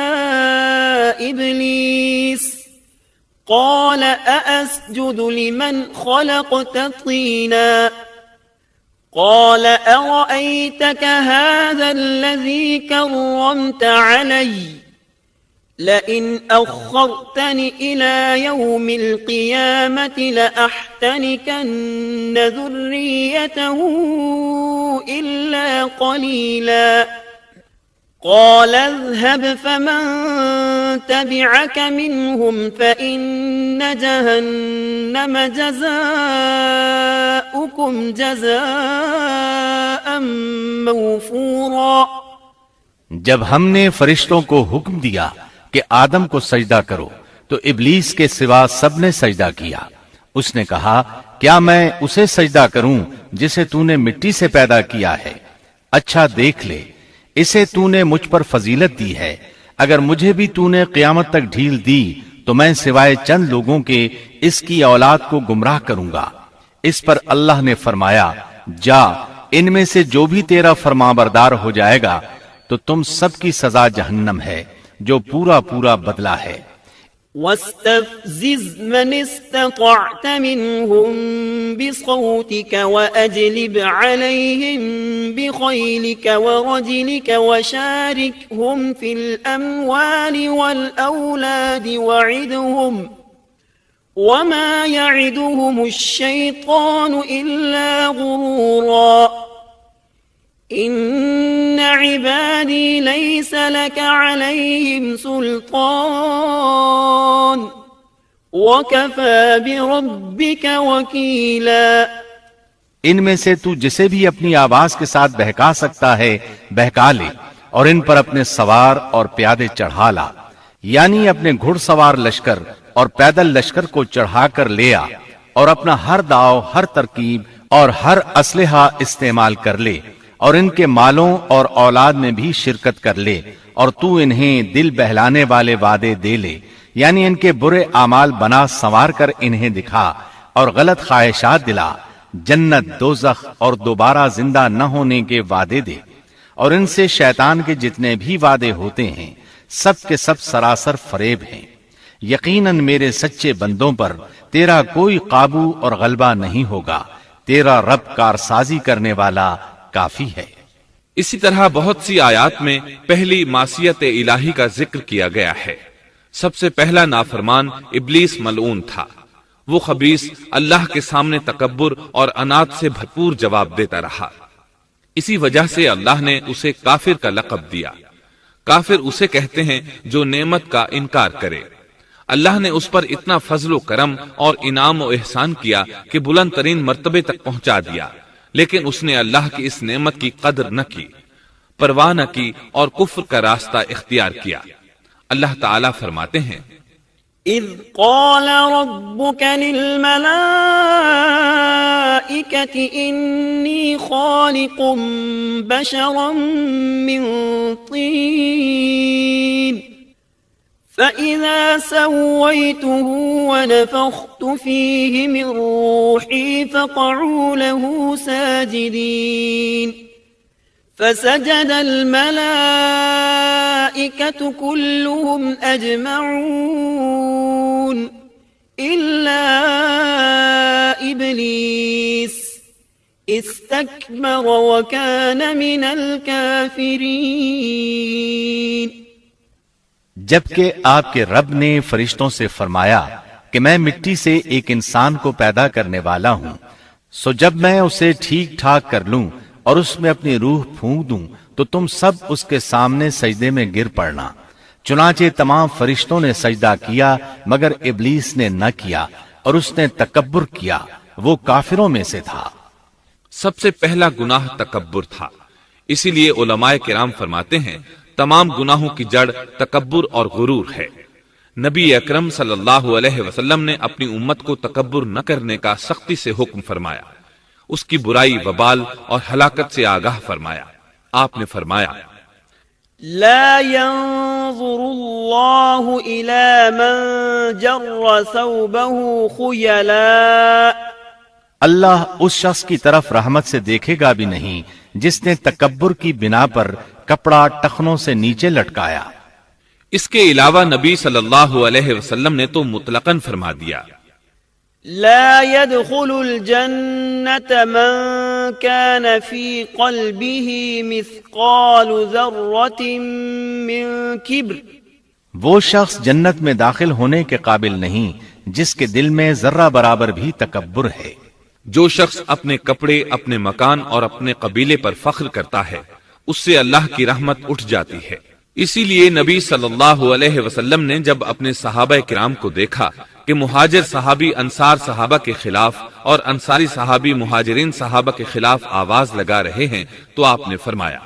إِبْلِيسَ قَالَ أَأَسْجُدُ لِمَنْ خَلَقْتَ طِينًا قال أرأيتك هذا الذي كرمت علي لئن أخرتني إلى يوم القيامة لأحتنكن ذريته إلا قليلا قال اذهب فمن تبعك منهم فإن جهنم جزاؤكم جزاء موفورا. جب ہم نے فرشتوں کو حکم دیا کہ آدم کو سجدہ کرو تو ابلیس کے سوا سب نے سجدہ کیا. اس نے کہا کیا میں اسے سجدہ کروں جسے تو نے مٹی سے پیدا کیا ہے؟ اچھا دیکھ لے، اسے تو نے مجھ پر فضیلت دی ہے، اگر مجھے بھی تو نے قیامت تک ڈھیل دی تو میں سوائے چند لوگوں کے اس کی اولاد کو گمراہ کروں گا. اس پر اللہ نے فرمایا جا، ان میں سے جو بھی تیرا فرمانبردار ہو جائے گا تو تم سب کی سزا جہنم ہے جو پورا پورا بدلہ ہے. واستفزز من استطعت منهم بصوتك وأجلب عليهم بخيلك ورجلك وشاركهم في الأموال والأولاد وعدهم وما يعدهم الشيطان إلا غرورا إن عبادي ليس لك عليهم سلطان وكفى بربك وكيلا. ان میں سے تو جسے بھی اپنی آواز کے ساتھ بہکا سکتا ہے بہکا لے، اور ان پر اپنے سوار اور پیادے چڑھا لا، یعنی اپنے گھڑ سوار لشکر اور پیدل لشکر کو چڑھا کر لے آ، اور اپنا ہر داؤ، ہر ترکیب اور ہر اسلحہ استعمال کر لے، اور ان کے مالوں اور اولاد میں بھی شرکت کر لے، اور تو انہیں دل بہلانے والے وعدے دے لے، یعنی ان کے برے اعمال بنا سنوار کر انہیں دکھا اور غلط خواہشات دلا، جنت، دوزخ اور دوبارہ زندہ نہ ہونے کے وعدے دے، اور ان سے شیطان کے جتنے بھی وعدے ہوتے ہیں سب کے سب سراسر فریب ہیں. یقیناً میرے سچے بندوں پر تیرا کوئی قابو اور غلبہ نہیں ہوگا، تیرا رب کارسازی کرنے والا کافی ہے. اسی طرح بہت سی آیات میں پہلی معصیت الہی کا ذکر کیا گیا ہے. سب سے پہلا نافرمان ابلیس ملعون تھا. وہ خبیث اللہ کے سامنے تکبر اور انات سے بھرپور جواب دیتا رہا. اسی وجہ سے اللہ نے اسے کافر کا لقب دیا. کافر اسے کہتے ہیں جو نعمت کا انکار کرے. اللہ نے اس پر اتنا فضل و کرم اور انعام و احسان کیا کہ بلند ترین مرتبے تک پہنچا دیا، لیکن اس نے اللہ کی اس نعمت کی قدر نہ کی، پرواہ نہ کی اور کفر کا راستہ اختیار کیا. اللہ تعالیٰ فرماتے ہیں اذ قال ربك للملائكة انی خالق بشرا من طین فإذا سويته ونفخت فيه من روحي فقعوا له ساجدين فسجد الملائكة كلهم أجمعون إلا إبليس استكبر وكان من الكافرين. جبکہ آپ کے رب نے فرشتوں سے فرمایا کہ میں مٹی سے ایک انسان کو پیدا کرنے والا ہوں، سو جب میں اسے ٹھیک ٹھاک کر لوں اور اس میں اپنی روح پھونک دوں تو تم سب اس کے سامنے سجدے میں گر پڑنا۔ چنانچہ تمام فرشتوں نے سجدہ کیا مگر ابلیس نے نہ کیا اور اس نے تکبر کیا، وہ کافروں میں سے تھا۔ سب سے پہلا گناہ تکبر تھا، اسی لیے علماء کرام فرماتے ہیں تمام گناہوں کی جڑ تکبر اور غرور ہے۔ نبی اکرم صلی اللہ علیہ وسلم نے اپنی امت کو تکبر نہ کرنے کا سختی سے حکم فرمایا، اس کی برائی، وبال اور ہلاکت سے آگاہ فرمایا۔ آپ نے فرمایا لا ينظر الله إلى من جر ثوبه خيلاء اللہ اس شخص کی طرف رحمت سے دیکھے گا بھی نہیں جس نے تکبر کی بنا پر کپڑا ٹخنوں سے نیچے لٹکایا۔ اس کے علاوہ نبی صلی اللہ علیہ وسلم نے تو مطلقاً فرما دیا لا يدخل الجنة من كان في قلبه مثقال ذرة من كبر، وہ شخص جنت میں داخل ہونے کے قابل نہیں جس کے دل میں ذرہ برابر بھی تکبر ہے۔ جو شخص اپنے کپڑے، اپنے مکان اور اپنے قبیلے پر فخر کرتا ہے اس سے اللہ کی رحمت اٹھ جاتی ہے۔ اسی لیے نبی صلی اللہ علیہ وسلم نے جب اپنے صحابہ کرام کو دیکھا کہ مہاجر صحابی انصار صحابہ کے خلاف اور انصاری صحابی مہاجرین صحابہ کے خلاف آواز لگا رہے ہیں تو آپ نے فرمایا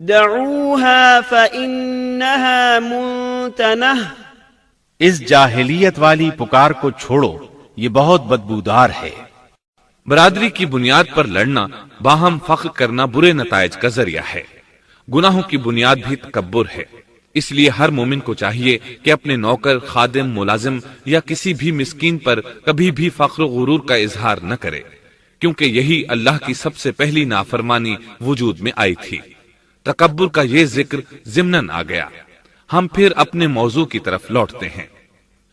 دعوها فإنها منتنہ، اس جاہلیت والی پکار کو چھوڑو، یہ بہت بدبودار ہے۔ برادری کی بنیاد پر لڑنا، باہم فخر کرنا برے نتائج کا ذریعہ ہے۔ گناہوں کی بنیاد بھی تکبر ہے، اس لیے ہر مومن کو چاہیے کہ اپنے نوکر، خادم، ملازم یا کسی بھی مسکین پر کبھی بھی فخر و غرور کا اظہار نہ کرے، کیونکہ یہی اللہ کی سب سے پہلی نافرمانی وجود میں آئی تھی۔ تکبر کا یہ ذکر ضمناً آ گیا۔ ہم پھر اپنے موضوع کی طرف لوٹتے ہیں۔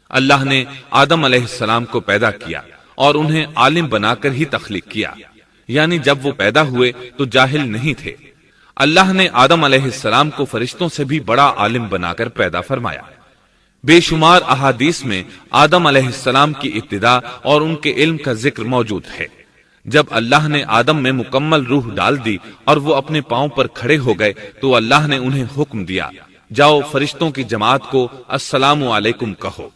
اللہ نے آدم علیہ السلام کو پیدا کیا اور انہیں عالم بنا کر ہی تخلیق کیا، یعنی جب وہ پیدا ہوئے تو جاہل نہیں تھے۔ اللہ نے آدم علیہ السلام کو فرشتوں سے بھی بڑا عالم بنا کر پیدا فرمایا۔ بے شمار احادیث میں آدم علیہ السلام کی ابتدا اور ان کے علم کا ذکر موجود ہے۔ جب اللہ نے آدم میں مکمل روح ڈال دی اور وہ اپنے پاؤں پر کھڑے ہو گئے تو اللہ نے انہیں حکم دیا، جاؤ فرشتوں کی جماعت کو السلام علیکم کہو۔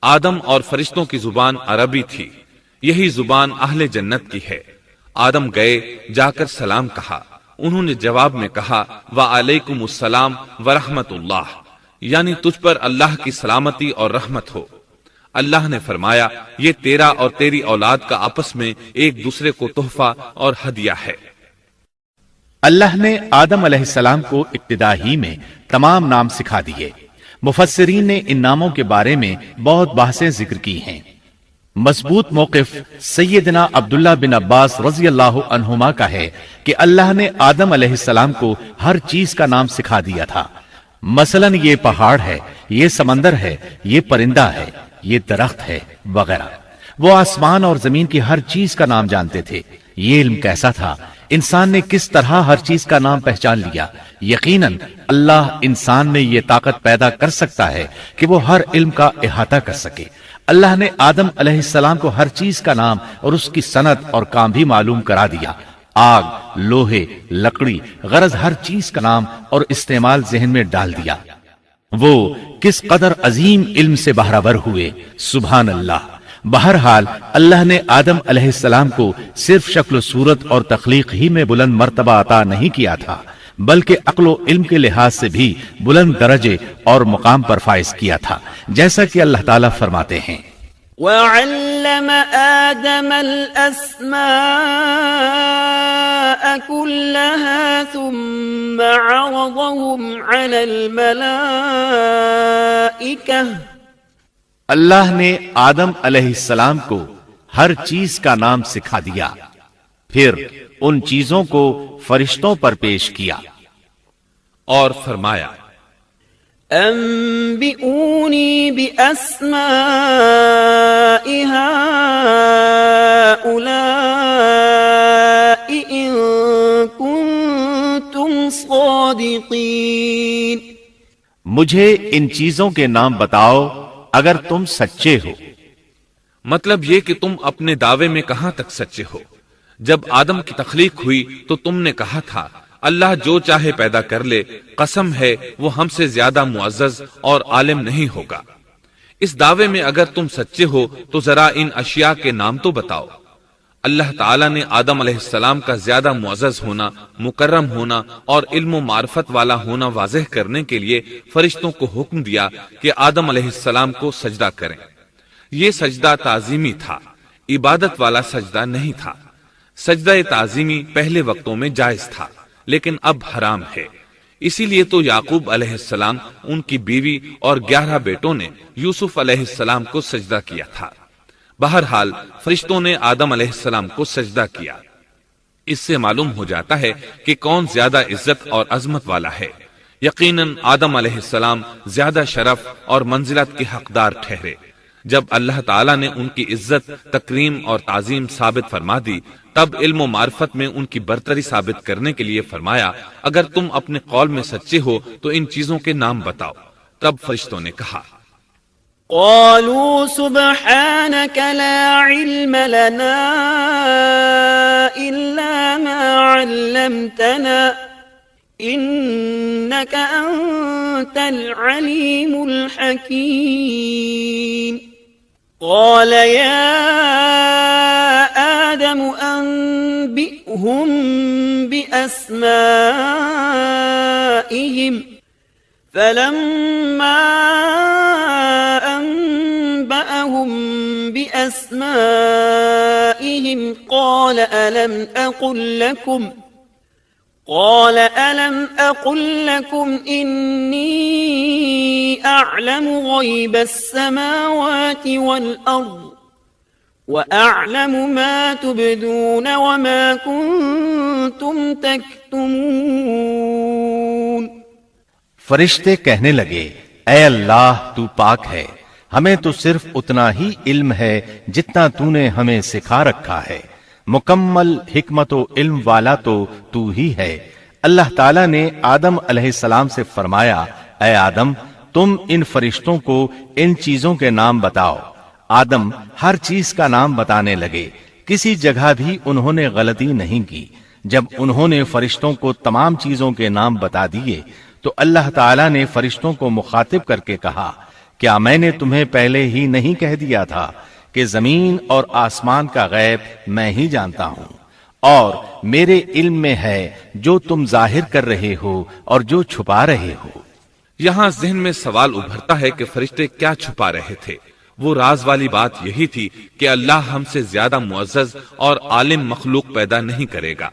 آدم اور فرشتوں کی زبان عربی تھی، یہی زبان اہل جنت کی ہے۔ آدم گئے، جا کر سلام کہا، انہوں نے جواب میں کہا وعلیکم السلام ورحمت اللہ، یعنی تجھ پر اللہ کی سلامتی اور رحمت ہو۔ اللہ نے فرمایا یہ تیرا اور تیری اولاد کا آپس میں ایک دوسرے کو تحفہ اور ہدیہ ہے۔ اللہ نے آدم علیہ السلام کو ابتدا ہی میں تمام نام سکھا دیے۔ مفسرین نے ان ناموں کے بارے میں بہت بحثیں ذکر کی ہیں۔ مضبوط موقف سیدنا عبداللہ بن عباس رضی اللہ عنہما کا ہے کہ اللہ نے آدم علیہ السلام کو ہر چیز کا نام سکھا دیا تھا، مثلا یہ پہاڑ ہے، یہ سمندر ہے، یہ پرندہ ہے، یہ درخت ہے وغیرہ۔ وہ آسمان اور زمین کی ہر چیز کا نام جانتے تھے۔ یہ علم کیسا تھا، انسان نے کس طرح ہر چیز کا نام پہچان لیا۔ یقیناً اللہ انسان میں یہ طاقت پیدا کر سکتا ہے کہ وہ ہر علم کا احاطہ کر سکے۔ اللہ نے آدم علیہ السلام کو ہر چیز کا نام اور اس کی صنعت اور کام بھی معلوم کرا دیا۔ آگ، لوہے، لکڑی، غرض ہر چیز کا نام اور استعمال ذہن میں ڈال دیا۔ وہ کس قدر عظیم علم سے بہرور ہوئے، سبحان اللہ۔ بہرحال اللہ نے آدم علیہ السلام کو صرف شکل و صورت اور تخلیق ہی میں بلند مرتبہ عطا نہیں کیا تھا، بلکہ عقل و علم کے لحاظ سے بھی بلند درجے اور مقام پر فائز کیا تھا، جیسا کہ اللہ تعالیٰ فرماتے ہیں وعلم آدم الأسماء كلها ثم عرضهم على الملائكة۔ اللہ نے آدم علیہ السلام کو ہر چیز کا نام سکھا دیا، پھر ان چیزوں کو فرشتوں پر پیش کیا اور فرمایا انبئونی بأسماء هؤلاء إن كنتم صادقین۔ مجھے ان چیزوں کے نام بتاؤ اگر تم سچے ہو۔ مطلب یہ کہ تم اپنے دعوے میں کہاں تک سچے ہو؟ جب آدم کی تخلیق ہوئی تو تم نے کہا تھا اللہ جو چاہے پیدا کر لے، قسم ہے وہ ہم سے زیادہ معزز اور عالم نہیں ہوگا۔ اس دعوے میں اگر تم سچے ہو تو ذرا ان اشیاء کے نام تو بتاؤ۔ اللہ تعالیٰ نے آدم علیہ السلام کا زیادہ معزز ہونا، مکرم ہونا اور علم و معرفت والا ہونا واضح کرنے کے لیے فرشتوں کو حکم دیا کہ آدم علیہ السلام کو سجدہ کریں۔ یہ سجدہ تعظیمی تھا، عبادت والا سجدہ نہیں تھا۔ سجدہ تعظیمی پہلے وقتوں میں جائز تھا لیکن اب حرام ہے۔ اسی لیے تو یعقوب علیہ السلام، ان کی بیوی اور 11 بیٹوں نے یوسف علیہ السلام کو سجدہ کیا تھا۔ بہرحال فرشتوں نے آدم علیہ السلام کو سجدہ کیا۔ اس سے معلوم ہو جاتا ہے کہ کون زیادہ عزت اور عظمت والا ہے۔ یقیناً آدم علیہ السلام زیادہ شرف اور منزلت کے حقدار ٹھہرے۔ جب اللہ تعالیٰ نے ان کی عزت، تکریم اور تعظیم ثابت فرما دی، تب علم و معرفت میں ان کی برتری ثابت کرنے کے لیے فرمایا اگر تم اپنے قول میں سچے ہو تو ان چیزوں کے نام بتاؤ۔ تب فرشتوں نے کہا قالوا سبحانك لا علم لنا إلا ما علمتنا إنك أنت العليم الحكيم قال يا آدم أنبئهم بأسمائهم فلما أنبأهم بأسمائهم قال ألم أقل لكم إني أعلم غيب السماوات والأرض وأعلم ما تبدون وما كنتم تكتمون۔ فرشتے کہنے لگے اے اللہ تو پاک ہے، ہمیں تو صرف اتنا ہی علم ہے جتنا تو نے ہمیں سکھا رکھا ہے، مکمل حکمت و علم والا تو ہی ہے۔ اللہ تعالیٰ نے آدم علیہ السلام سے فرمایا اے آدم تم ان فرشتوں کو ان چیزوں کے نام بتاؤ۔ آدم ہر چیز کا نام بتانے لگے، کسی جگہ بھی انہوں نے غلطی نہیں کی۔ جب انہوں نے فرشتوں کو تمام چیزوں کے نام بتا دیے تو اللہ تعالیٰ نے فرشتوں کو مخاطب کر کے کہا کیا میں نے تمہیں پہلے ہی نہیں کہہ دیا تھا کہ زمین اور آسمان کا غیب میں ہی جانتا ہوں اور میرے علم میں ہے جو تم ظاہر کر رہے ہو اور جو چھپا رہے ہو۔ یہاں ذہن میں سوال ابھرتا ہے کہ فرشتے کیا چھپا رہے تھے؟ وہ راز والی بات یہی تھی کہ اللہ ہم سے زیادہ معزز اور عالم مخلوق پیدا نہیں کرے گا۔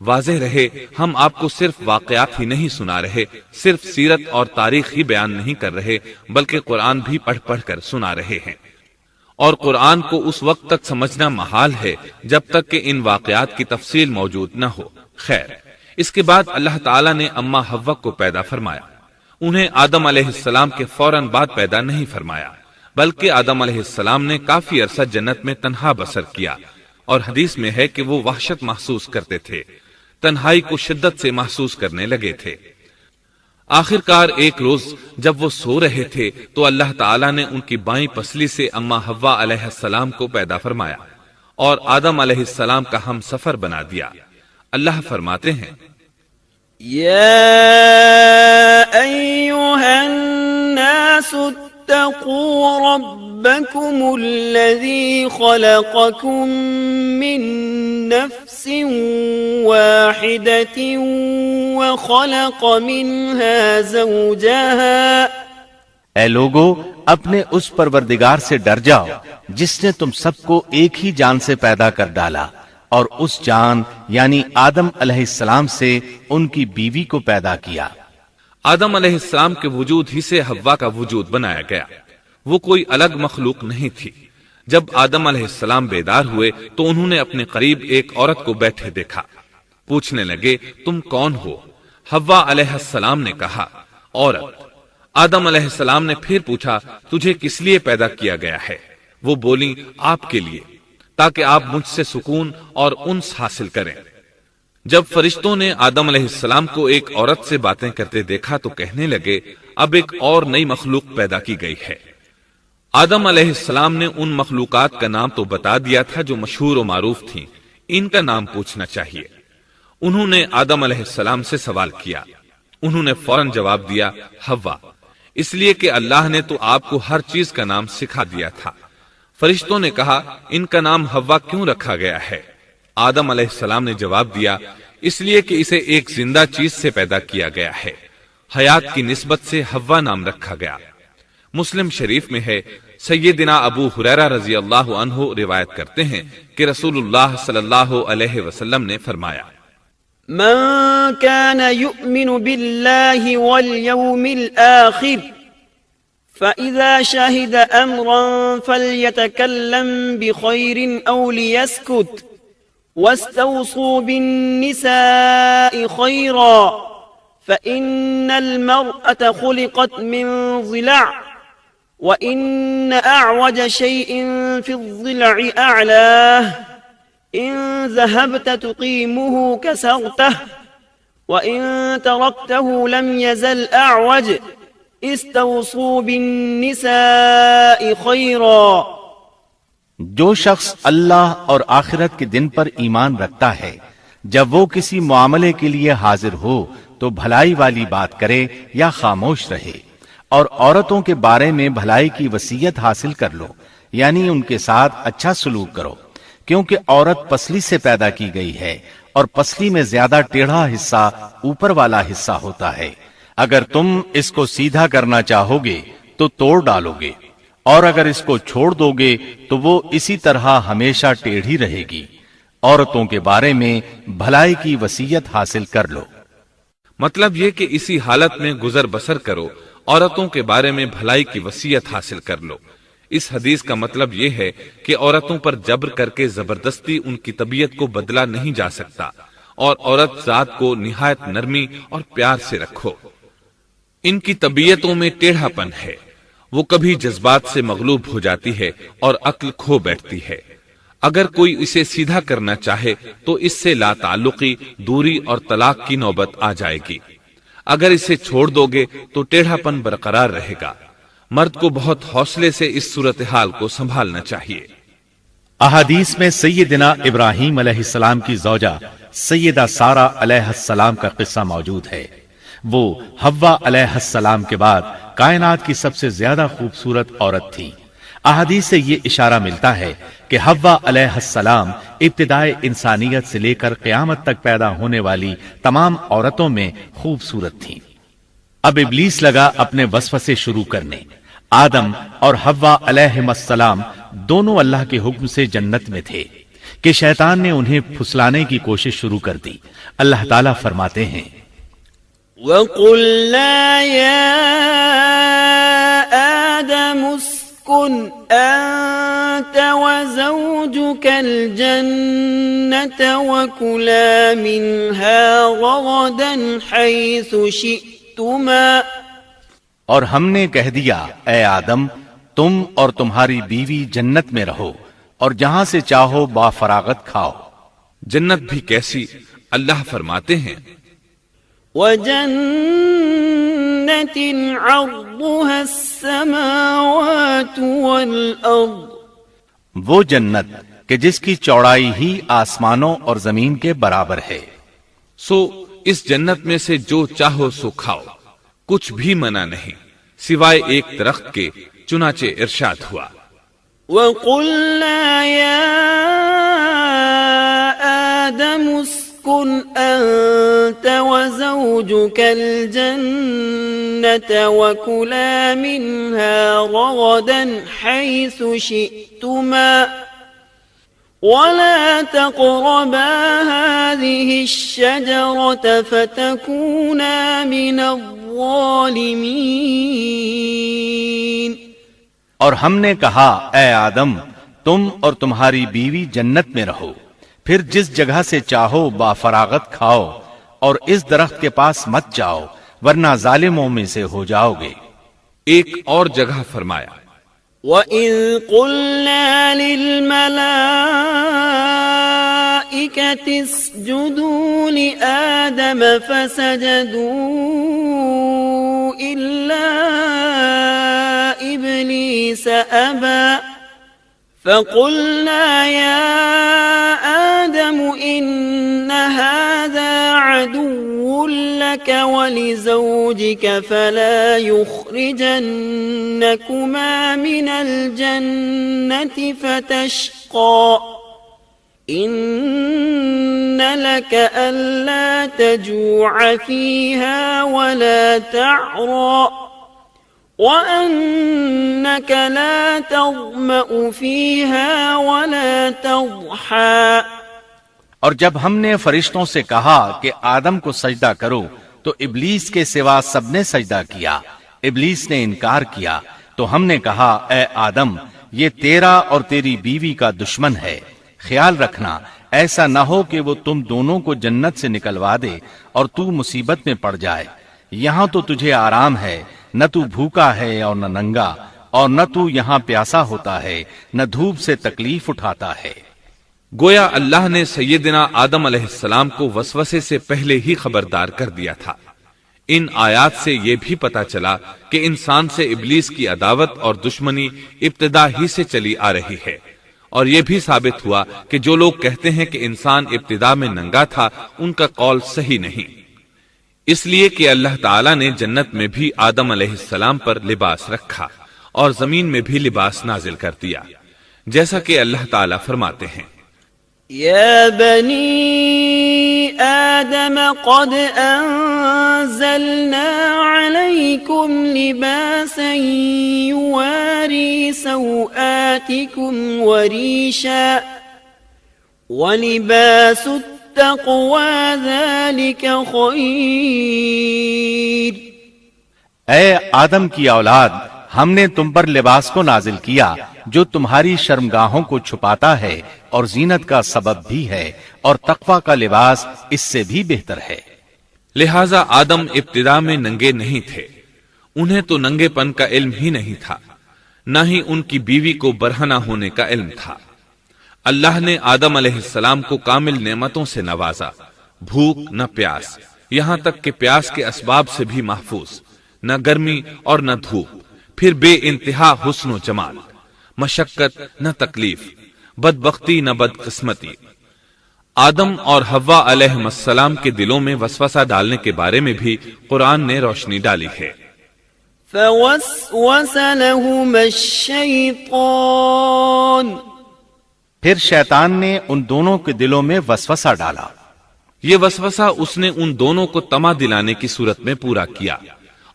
واضح رہے ہم آپ کو صرف واقعات ہی نہیں سنا رہے، صرف سیرت اور تاریخ ہی بیان نہیں کر رہے، بلکہ قرآن بھی پڑھ پڑھ کر سنا رہے ہیں۔ اور قرآن کو اس وقت تک سمجھنا محال ہے جب تک کہ ان واقعات کی تفصیل موجود نہ ہو۔ خیر، اس کے بعد اللہ تعالیٰ نے اما حوا کو پیدا فرمایا۔ انہیں آدم علیہ السلام کے فوراً بعد پیدا نہیں فرمایا، بلکہ آدم علیہ السلام نے کافی عرصہ جنت میں تنہا بسر کیا، اور حدیث میں ہے کہ وہ وحشت محسوس کرتے تھے، تنہائی کو شدت سے محسوس کرنے لگے تھے۔ آخر کار ایک روز جب وہ سو رہے تھے تو اللہ تعالیٰ نے ان کی بائیں پسلی سے اما حوا علیہ السلام کو پیدا فرمایا اور آدم علیہ السلام کا ہم سفر بنا دیا۔ اللہ فرماتے ہیں يا أيها الناس اتقوا ربكم الذي خلقكم من نفس واحدة وخلق منها زوجها۔ اے لوگو اپنے اس پروردگار سے ڈر جاؤ جس نے تم سب کو ایک ہی جان سے پیدا کر ڈالا اور اس جان یعنی آدم علیہ السلام سے ان کی بیوی کو پیدا کیا۔ آدم علیہ السلام کے وجود ہی سے حوا کا وجود بنایا گیا، وہ کوئی الگ مخلوق نہیں تھی۔ جب آدم علیہ السلام بیدار ہوئے تو انہوں نے اپنے قریب ایک عورت کو بیٹھے دیکھا، پوچھنے لگے تم کون ہو؟ حوا علیہ السلام نے کہا عورت۔ آدم علیہ السلام نے پھر پوچھا تجھے کس لیے پیدا کیا گیا ہے؟ وہ بولی آپ کے لیے، تاکہ آپ مجھ سے سکون اور انس حاصل کریں۔ جب فرشتوں نے آدم علیہ السلام کو ایک عورت سے باتیں کرتے دیکھا تو کہنے لگے اب ایک اور نئی مخلوق پیدا کی گئی ہے۔ آدم علیہ السلام نے ان مخلوقات کا نام تو بتا دیا تھا جو مشہور و معروف تھیں، ان کا نام پوچھنا چاہیے۔ انہوں نے آدم علیہ السلام سے سوال کیا، انہوں نے فوراً جواب دیا حوا، اس لیے کہ اللہ نے تو آپ کو ہر چیز کا نام سکھا دیا تھا۔ فرشتوں نے کہا ان کا نام حوا کیوں رکھا گیا ہے؟ آدم علیہ السلام نے جواب دیا اس لیے کہ اسے ایک زندہ چیز سے پیدا کیا گیا ہے، حیات کی نسبت سے حوا نام رکھا گیا۔ مسلم شریف میں ہے، سیدنا ابو ہریرہ رضی اللہ عنہ روایت کرتے ہیں کہ رسول اللہ صلی اللہ علیہ وسلم نے فرمایا، من كان يؤمن بالله واليوم الآخر فإذا شهد أمرا فليتكلم بخير أو ليسكت واستوصوا بالنساء خيرا فإن المرأة خلقت من ضلع وإن أعوج شيء في الضلع أعلاه إن ذهبت تقيمه كسرته وإن تركته لم يزل أعوج استوصوا بالنساء خيرا۔ جو شخص اللہ اور آخرت کے دن پر ایمان رکھتا ہے، جب وہ کسی معاملے کے لیے حاضر ہو تو بھلائی والی بات کرے یا خاموش رہے، اور عورتوں کے بارے میں بھلائی کی وصیت حاصل کر لو، یعنی ان کے ساتھ اچھا سلوک کرو، کیونکہ عورت پسلی سے پیدا کی گئی ہے اور پسلی میں زیادہ ٹیڑھا حصہ اوپر والا حصہ ہوتا ہے۔ اگر تم اس کو سیدھا کرنا چاہو گے تو توڑ ڈالو گے، اور اگر اس کو چھوڑ دو گے تو وہ اسی طرح ہمیشہ ٹیڑھی رہے گی۔ عورتوں کے بارے میں بھلائی کی وصیت حاصل کر لو۔ مطلب یہ کہ اسی حالت میں گزر بسر کرو، عورتوں کے بارے میں بھلائی کی وصیت حاصل کر لو۔ اس حدیث کا مطلب یہ ہے کہ عورتوں پر جبر کر کے زبردستی ان کی طبیعت کو بدلا نہیں جا سکتا، اور عورت ذات کو نہایت نرمی اور پیار سے رکھو۔ ان کی طبیعتوں میں ٹیڑھا پن ہے، وہ کبھی جذبات سے مغلوب ہو جاتی ہے اور عقل کھو بیٹھتی ہے۔ اگر کوئی اسے سیدھا کرنا چاہے تو اس سے لا تعلقی، دوری اور طلاق کی نوبت آ جائے گی۔ اگر اسے چھوڑ دو گے تو ٹیڑھا پن برقرار رہے گا۔ مرد کو بہت حوصلے سے اس صورتحال کو سنبھالنا چاہیے۔ احادیث میں سیدنا ابراہیم علیہ السلام کی زوجہ سیدہ سارہ علیہ السلام کا قصہ موجود ہے۔ وہ حوا علیہ السلام کے بعد کائنات کی سب سے زیادہ خوبصورت عورت تھی۔ احادیث سے یہ اشارہ ملتا ہے کہ حوا علیہ السلام ابتدائے انسانیت سے لے کر قیامت تک پیدا ہونے والی تمام عورتوں میں خوبصورت تھیں۔ اب ابلیس لگا اپنے وسوسے شروع کرنے۔ آدم اور حوا علیہم السلام دونوں اللہ کے حکم سے جنت میں تھے کہ شیطان نے انہیں پھسلانے کی کوشش شروع کر دی۔ اللہ تعالیٰ فرماتے ہیں، وَقُلْنَا يَا آدَمُ اسْكُنْ أَنْتَ وَزَوْجُكَ الْجَنَّةَ وَكُلَا مِنْهَا رَغَدًا حَيْثُ شِئْتُمَا۔ اور ہم نے کہہ دیا اے آدم، تم اور تمہاری بیوی جنت میں رہو اور جہاں سے چاہو با فراغت کھاؤ۔ جنت بھی کیسی، اللہ فرماتے ہیں، وَجَنَّةٍ عَرْضُهَا السَّمَاوَاتُ وَالْأَرْضُ، وہ جنت کہ جس کی چوڑائی ہی آسمانوں اور زمین کے برابر ہے۔ سو اس جنت میں سے جو چاہو سو کھاؤ، کچھ بھی منع نہیں سوائے ایک درخت کے، چنانچہ ارشاد ہوا، وَقُلْنَا يَا آدَمُ اسْكُنْ أَنْتَ وَزَوْجُكَ الْجَنَّةَ وَكُلَا مِنْهَا رَغَدًا حَيْثُ شِئْتُمَا وَلَا تَقْرَبَا هَذِهِ الشَّجَرَةَ فَتَكُونَا مِنَ الظَّالِمِينَ۔ اور ہم نے کہا اے آدم، تم اور تمہاری بیوی جنت میں رہو، پھر جس جگہ سے چاہو با فراغت کھاؤ، اور اس درخت کے پاس مت جاؤ ورنہ ظالموں میں سے ہو جاؤ گے۔ ایک اور جگہ فرمایا، وَإِذْ قُلْنَا لِلْمَلَائِكَةِ اسْجُدُوا لِآدَمَ فَسَجَدُوا إِلَّا إِبْلِيسَ إبليس أبى فقلنا يا آدم إن هذا عدو لك ولزوجك فلا يخرجنكما من الجنة فتشقى إن لك ألا تجوع فيها ولا تعرى وأنك لا تظمأ فيها ولا تضحى. اور جب ہم نے فرشتوں سے کہا کہ آدم کو سجدہ کرو تو ابلیس کے سوا سب نے سجدہ کیا. ابلیس نے انکار کیا تو ہم نے کہا اے آدم یہ تیرا اور تیری بیوی کا دشمن ہے، خیال رکھنا ایسا نہ ہو کہ وہ تم دونوں کو جنت سے نکلوا دے اور تو مصیبت میں پڑ جائے. یہاں تو تجھے آرام ہے، نہ تو بھوکا ہے اور نہ ننگا، اور نہ تو یہاں پیاسا ہوتا ہے نہ دھوپ سے تکلیف اٹھاتا ہے. گویا اللہ نے سیدنا آدم علیہ السلام کو وسوسے سے پہلے ہی خبردار کر دیا تھا. ان آیات سے یہ بھی پتا چلا کہ انسان سے ابلیس کی عداوت اور دشمنی ابتدا ہی سے چلی آ رہی ہے، اور یہ بھی ثابت ہوا کہ جو لوگ کہتے ہیں کہ انسان ابتدا میں ننگا تھا ان کا قول صحیح نہیں، اس لیے کہ اللہ تعالیٰ نے جنت میں بھی آدم علیہ السلام پر لباس رکھا اور زمین میں بھی لباس نازل کر دیا، جیسا کہ اللہ تعالیٰ فرماتے ہیں يا بني آدم قد أنزلنا عليكم لباسا يواري سوآتكم وريشا ولباس التقوى ذلك خير. اے آدم کی اولاد، ہم نے تم پر لباس کو نازل کیا جو تمہاری شرمگاہوں کو چھپاتا ہے اور زینت کا سبب بھی ہے، اور تقوی کا لباس اس سے بھی بہتر ہے. لہذا آدم ابتدا میں ننگے نہیں تھے، انہیں تو ننگے پن کا علم ہی نہیں تھا، نہ ہی ان کی بیوی کو برہنہ ہونے کا علم تھا. اللہ نے آدم علیہ السلام کو کامل نعمتوں سے نوازا، بھوک نہ پیاس، یہاں تک کہ پیاس کے اسباب سے بھی محفوظ، نہ گرمی اور نہ دھوپ، پھر بے انتہا حسن و جمال، مشقت نہ تکلیف، بدبختی نہ بدقسمتی. آدم اور حوا علیہ السلام کے دلوں میں وسوسہ ڈالنے کے بارے میں بھی قرآن نے روشنی ڈالی ہے. فوسوس لهما الشیطان، پھر شیطان نے ان دونوں کے دلوں میں وسوسہ ڈالا. یہ وسوسہ اس نے ان دونوں کو طمع دلانے کی صورت میں پورا کیا،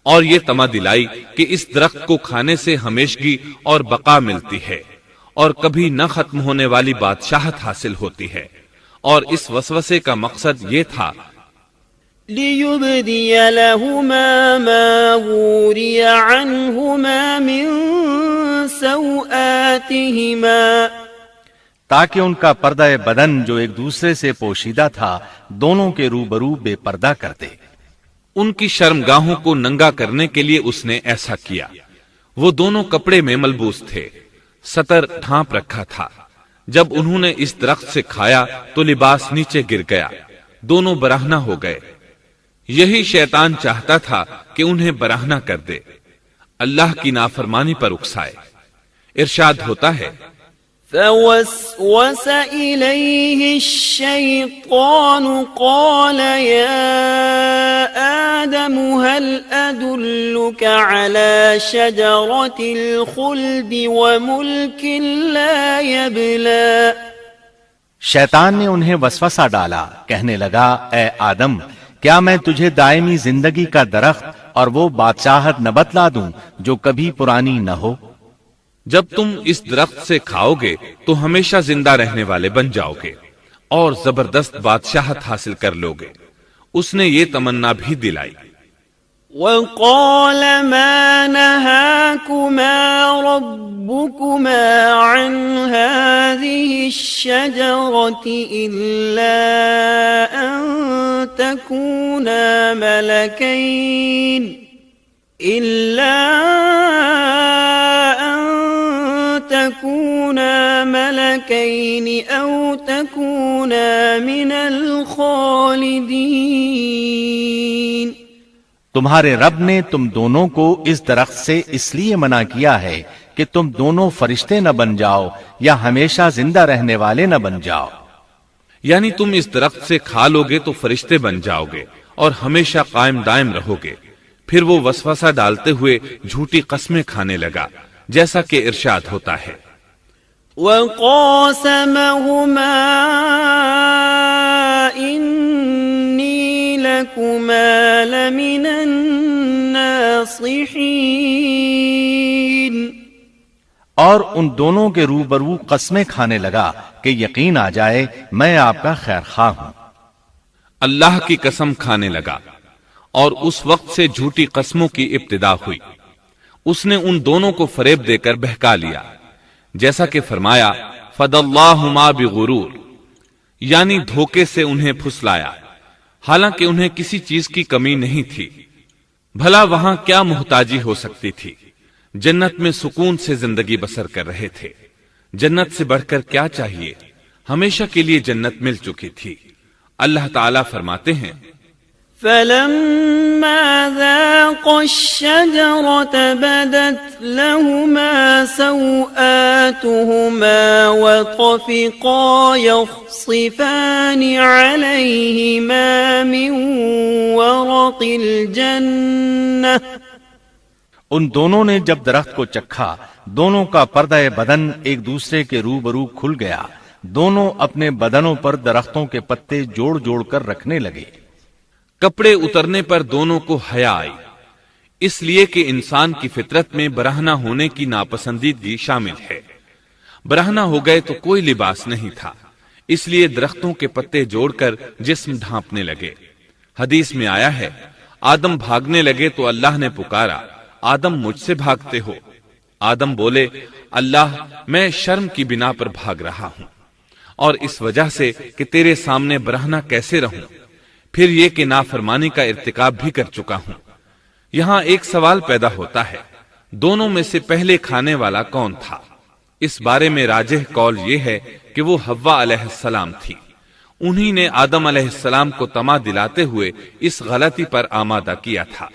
اور یہ طمع دلائی کہ اس درخت کو کھانے سے ہمیشگی اور بقا ملتی ہے اور کبھی نہ ختم ہونے والی بادشاہت حاصل ہوتی ہے. اور اس وسوسے کا مقصد یہ تھا لِيُبْدِيَ لَهُمَا مَا وُورِيَ عَنْهُمَا مِنْ سَوْآتِهِمَا، تاکہ ان کا پردہ بدن جو ایک دوسرے سے پوشیدہ تھا دونوں کے روبرو بے پردہ کر دے. ان کی شرمگاہوں کو ننگا کرنے کے لیے اس نے ایسا کیا. وہ دونوں کپڑے میں ملبوس تھے، ستر ڈھانپ رکھا تھا. جب انہوں نے اس درخت سے کھایا تو لباس نیچے گر گیا، دونوں برہنہ ہو گئے. یہی شیطان چاہتا تھا کہ انہیں برہنہ کر دے، اللہ کی نافرمانی پر اکسائے. ارشاد ہوتا ہے فوسوس إليه الشيطان قال يا آدم هل أدلك على شجرة الخلد وملك لا يبلى. شیطان نے انہیں وسوسہ ڈالا، کہنے لگا اے آدم کیا میں تجھے دائمی زندگی کا درخت اور وہ بادشاہت نہ بتلا دوں جو کبھی پرانی نہ ہو؟ جب تم اس درخت سے کھاؤ گے تو ہمیشہ زندہ رہنے والے بن جاؤ گے اور زبردست بادشاہت حاصل کر لو گے. اس نے یہ تمنا بھی دلائی. وقال ما نهاكما ربكما عن هذه الشجرة إلا أن تكونا ملكين أو تكونا من الخالدين. تمہارے رب نے تم دونوں کو اس درخت سے اس لیے منع کیا ہے کہ تم دونوں فرشتے نہ بن جاؤ یا ہمیشہ زندہ رہنے والے نہ بن جاؤ. یعنی تم اس درخت سے کھا لو گے تو فرشتے بن جاؤ گے اور ہمیشہ قائم دائم رہو گے. پھر وہ وسوسہ ڈالتے ہوئے جھوٹی قسمیں کھانے لگا جیسا کہ ارشاد ہوتا ہے. وقاسمهما إني لكما لمن الناصحين. اور ان دونوں کے روبرو قسمیں کھانے لگا کہ یقین آ جائے میں آپ کا خیر خواہ ہوں. اللہ کی قسم کھانے لگا اور اس وقت سے جھوٹی قسموں کی ابتدا ہوئی. اس نے ان دونوں کو فریب دے کر بہکا لیا جیسا کہ فرمایا فَدَلَّاهُمَا بِغُرُورٍ، یعنی دھوکے سے انہیں پھسلایا، حالانکہ انہیں کسی چیز کی کمی نہیں تھی. بھلا وہاں کیا محتاجی ہو سکتی تھی؟ جنت میں سکون سے زندگی بسر کر رہے تھے. جنت سے بڑھ کر کیا چاہیے؟ ہمیشہ کے لیے جنت مل چکی تھی. اللہ تعالیٰ فرماتے ہیں فلما ذاقا الشجرة بدت لهما سوآتهما وطفقا يخصفان عليهما من ورق الجنة. ان دونوں نے جب درخت کو چکھا دونوں کا پردہ بدن ایک دوسرے کے روبرو کھل گیا. دونوں اپنے بدنوں پر درختوں کے پتے جوڑ جوڑ کر رکھنے لگے. کپڑے اترنے پر دونوں کو حیا آئی، اس لیے کہ انسان کی فطرت میں برہنہ ہونے کی ناپسندیدگی شامل ہے. برہنہ ہو گئے تو کوئی لباس نہیں تھا، اس لیے درختوں کے پتے جوڑ کر جسم ڈھانپنے لگے. حدیث میں آیا ہے آدم بھاگنے لگے تو اللہ نے پکارا آدم مجھ سے بھاگتے ہو؟ آدم بولے اللہ میں شرم کی بنا پر بھاگ رہا ہوں اور اس وجہ سے کہ تیرے سامنے برہنہ کیسے رہوں، پھر یہ کہ نافرمانی کا ارتکاب بھی کر چکا ہوں. یہاں ایک سوال پیدا ہوتا ہے دونوں میں سے پہلے کھانے والا کون تھا؟ اس بارے میں راجح قول یہ ہے کہ وہ حوا علیہ السلام تھی. انہی نے آدم علیہ السلام کو طمع دلاتے ہوئے اس غلطی پر آمادہ کیا تھا،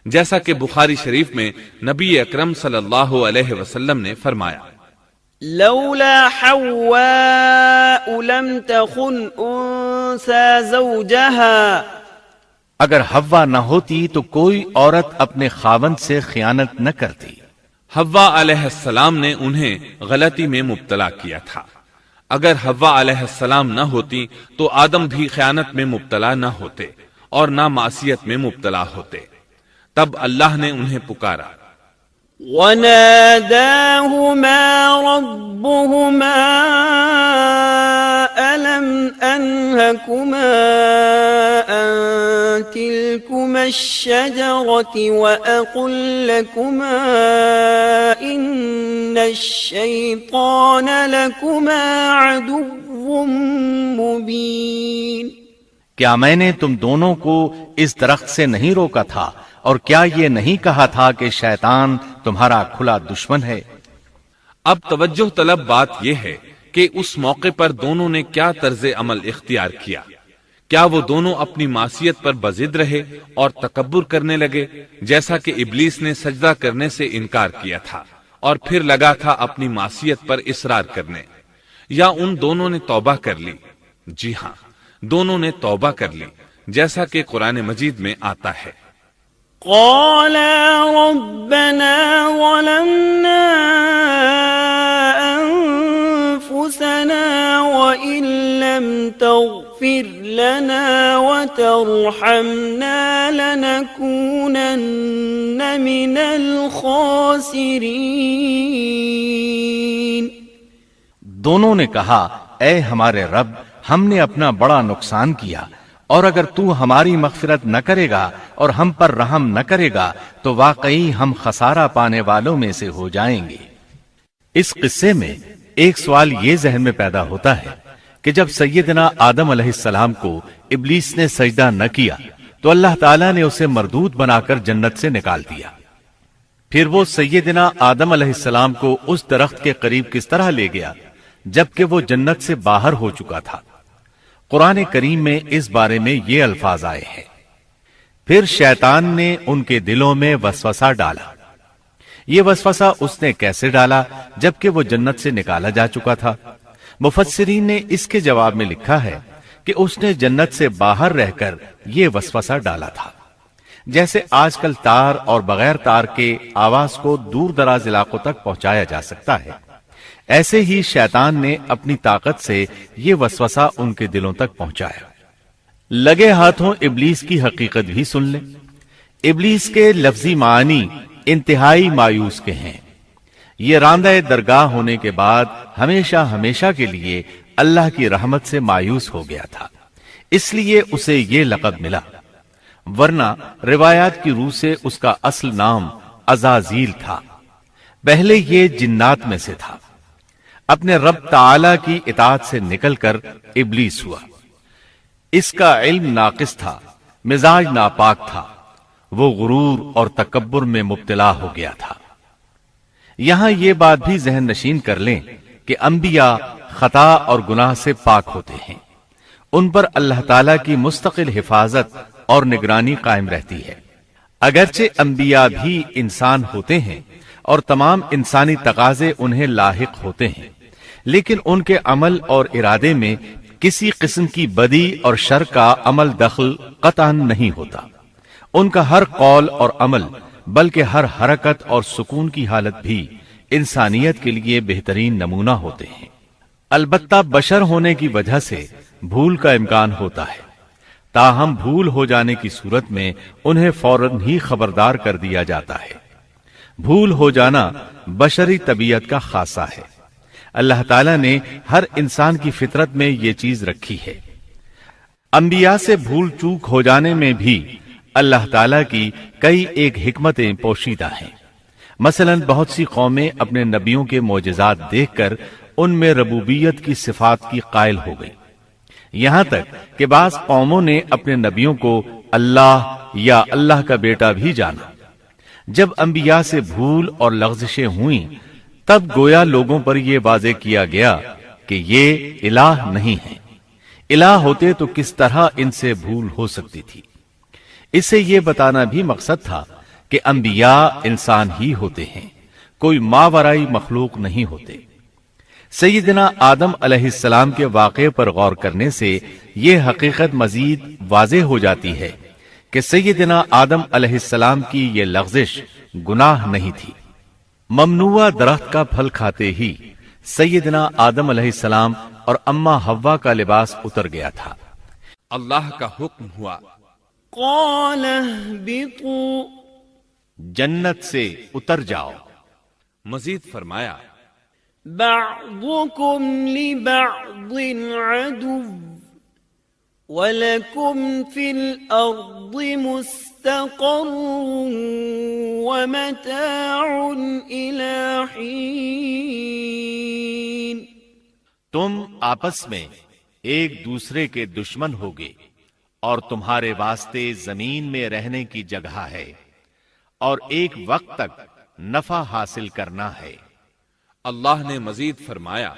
جیسا کہ بخاری شریف میں نبی اکرم صلی اللہ علیہ وسلم نے فرمایا لولا حواء لم تخن انثى زوجها. اگر حوا نہ ہوتی تو کوئی عورت اپنے خاوند سے خیانت نہ کرتی. حوا علیہ السلام نے انہیں غلطی میں مبتلا کیا تھا. اگر حوا علیہ السلام نہ ہوتی تو آدم بھی خیانت میں مبتلا نہ ہوتے اور نہ معصیت میں مبتلا ہوتے. تب اللہ نے انہیں پکارا وَنَادَاهُمَا رَبُّهُمَا أَلَمْ أَنْهَكُمَا أَنْ تِلْكُمَا الشَّجَرَةِ وَأَقُلْ لَكُمَا إِنَّ الشَّيْطَانَ لَكُمَا عَدُوٌّ مُبِينٌ. کیا میں نے تم دونوں کو اس درخت سے نہیں روکا تھا اور کیا یہ نہیں کہا تھا کہ شیطان تمہارا کھلا دشمن ہے؟ اب توجہ طلب بات یہ ہے کہ اس موقع پر دونوں نے کیا طرز عمل اختیار کیا. کیا وہ دونوں اپنی معصیت پر بضد رہے اور تکبر کرنے لگے جیسا کہ ابلیس نے سجدہ کرنے سے انکار کیا تھا اور پھر لگا تھا اپنی معصیت پر اصرار کرنے، یا ان دونوں نے توبہ کر لی؟ جی ہاں، دونوں نے توبہ کر لی جیسا کہ قرآن مجید میں آتا ہے قَالَا رَبَّنَا ظَلَمْنَا أَنفُسَنَا وَإِن لَّمْ تَغْفِرْ لَنَا وَتَرْحَمْنَا لَنَكُونَنَّ مِنَ الْخَاسِرِينَ. دونوں نے کہا اے ہمارے رب، ہم نے اپنا بڑا نقصان کیا، اور اگر تو ہماری مغفرت نہ کرے گا اور ہم پر رحم نہ کرے گا تو واقعی ہم خسارہ پانے والوں میں سے ہو جائیں گے. اس قصے میں ایک سوال یہ ذہن میں پیدا ہوتا ہے کہ جب سیدنا آدم علیہ السلام کو ابلیس نے سجدہ نہ کیا تو اللہ تعالیٰ نے اسے مردود بنا کر جنت سے نکال دیا. پھر وہ سیدنا آدم علیہ السلام کو اس درخت کے قریب کس طرح لے گیا جبکہ وہ جنت سے باہر ہو چکا تھا؟ قرآن کریم میں اس بارے میں یہ الفاظ آئے ہیں پھر شیطان نے ان کے دلوں میں وسوسہ ڈالا۔ یہ وسوسہ اس نے کیسے ڈالا جبکہ وہ جنت سے نکالا جا چکا تھا؟ مفسرین نے اس کے جواب میں لکھا ہے کہ اس نے جنت سے باہر رہ کر یہ وسوسہ ڈالا تھا۔ جیسے آج کل تار اور بغیر تار کے آواز کو دور دراز علاقوں تک پہنچایا جا سکتا ہے، ایسے ہی شیطان نے اپنی طاقت سے یہ وسوسہ ان کے دلوں تک پہنچایا۔ لگے ہاتھوں ابلیس کی حقیقت بھی سن لیں۔ ابلیس کے لفظی معنی انتہائی مایوس کے ہیں۔ یہ راندہ درگاہ ہونے کے بعد ہمیشہ ہمیشہ کے لیے اللہ کی رحمت سے مایوس ہو گیا تھا، اس لیے اسے یہ لقب ملا، ورنہ روایات کی روح سے اس کا اصل نام عزازیل تھا۔ پہلے یہ جنات میں سے تھا، اپنے رب تعالی کی اطاعت سے نکل کر ابلیس ہوا۔ اس کا علم ناقص تھا، مزاج ناپاک تھا، وہ غرور اور تکبر میں مبتلا ہو گیا تھا۔ یہاں یہ بات بھی ذہن نشین کر لیں کہ انبیاء خطا اور گناہ سے پاک ہوتے ہیں، ان پر اللہ تعالی کی مستقل حفاظت اور نگرانی قائم رہتی ہے۔ اگرچہ انبیاء بھی انسان ہوتے ہیں اور تمام انسانی تقاضے انہیں لاحق ہوتے ہیں، لیکن ان کے عمل اور ارادے میں کسی قسم کی بدی اور شر کا عمل دخل قطعاً نہیں ہوتا۔ ان کا ہر قول اور عمل بلکہ ہر حرکت اور سکون کی حالت بھی انسانیت کے لیے بہترین نمونہ ہوتے ہیں۔ البتہ بشر ہونے کی وجہ سے بھول کا امکان ہوتا ہے، تاہم بھول ہو جانے کی صورت میں انہیں فوراً ہی خبردار کر دیا جاتا ہے۔ بھول ہو جانا بشری طبیعت کا خاصہ ہے۔ اللہ تعالیٰ نے ہر انسان کی فطرت میں یہ چیز رکھی ہے۔ انبیاء سے بھول چوک ہو جانے میں بھی اللہ تعالیٰ کی کئی ایک حکمتیں پوشیدہ ہیں۔ مثلا بہت سی قومیں اپنے نبیوں کے معجزات دیکھ کر ان میں ربوبیت کی صفات کی قائل ہو گئی، یہاں تک کہ بعض قوموں نے اپنے نبیوں کو اللہ یا اللہ کا بیٹا بھی جانا۔ جب انبیاء سے بھول اور لغزشیں ہوئیں تب گویا لوگوں پر یہ واضح کیا گیا کہ یہ الہ نہیں ہے۔ الہ ہوتے تو کس طرح ان سے بھول ہو سکتی تھی؟ اس سے یہ بتانا بھی مقصد تھا کہ انبیاء انسان ہی ہوتے ہیں، کوئی ماورائی مخلوق نہیں ہوتے۔ سیدنا آدم علیہ السلام کے واقعے پر غور کرنے سے یہ حقیقت مزید واضح ہو جاتی ہے کہ سیدنا آدم علیہ السلام کی یہ لغزش گناہ نہیں تھی۔ ممنوع درخت کا پھل کھاتے ہی سیدنا آدم علیہ السلام اور اماں حوا کا لباس اتر گیا تھا۔ اللہ کا حکم ہوا، قال اهبطوا، جنت سے اتر جاؤ۔ مزید فرمایا، بعضكم لبعض عدو وَلَكُمْ فِي الْأَرْضِ مُسْتَقَرٌّ وَمَتَاعٌ إِلَى حِينٍ۔ تم آپس میں ایک دوسرے کے دشمن ہوگے اور تمہارے واسطے زمین میں رہنے کی جگہ ہے اور ایک وقت تک نفع حاصل کرنا ہے۔ اللہ نے مزید فرمایا،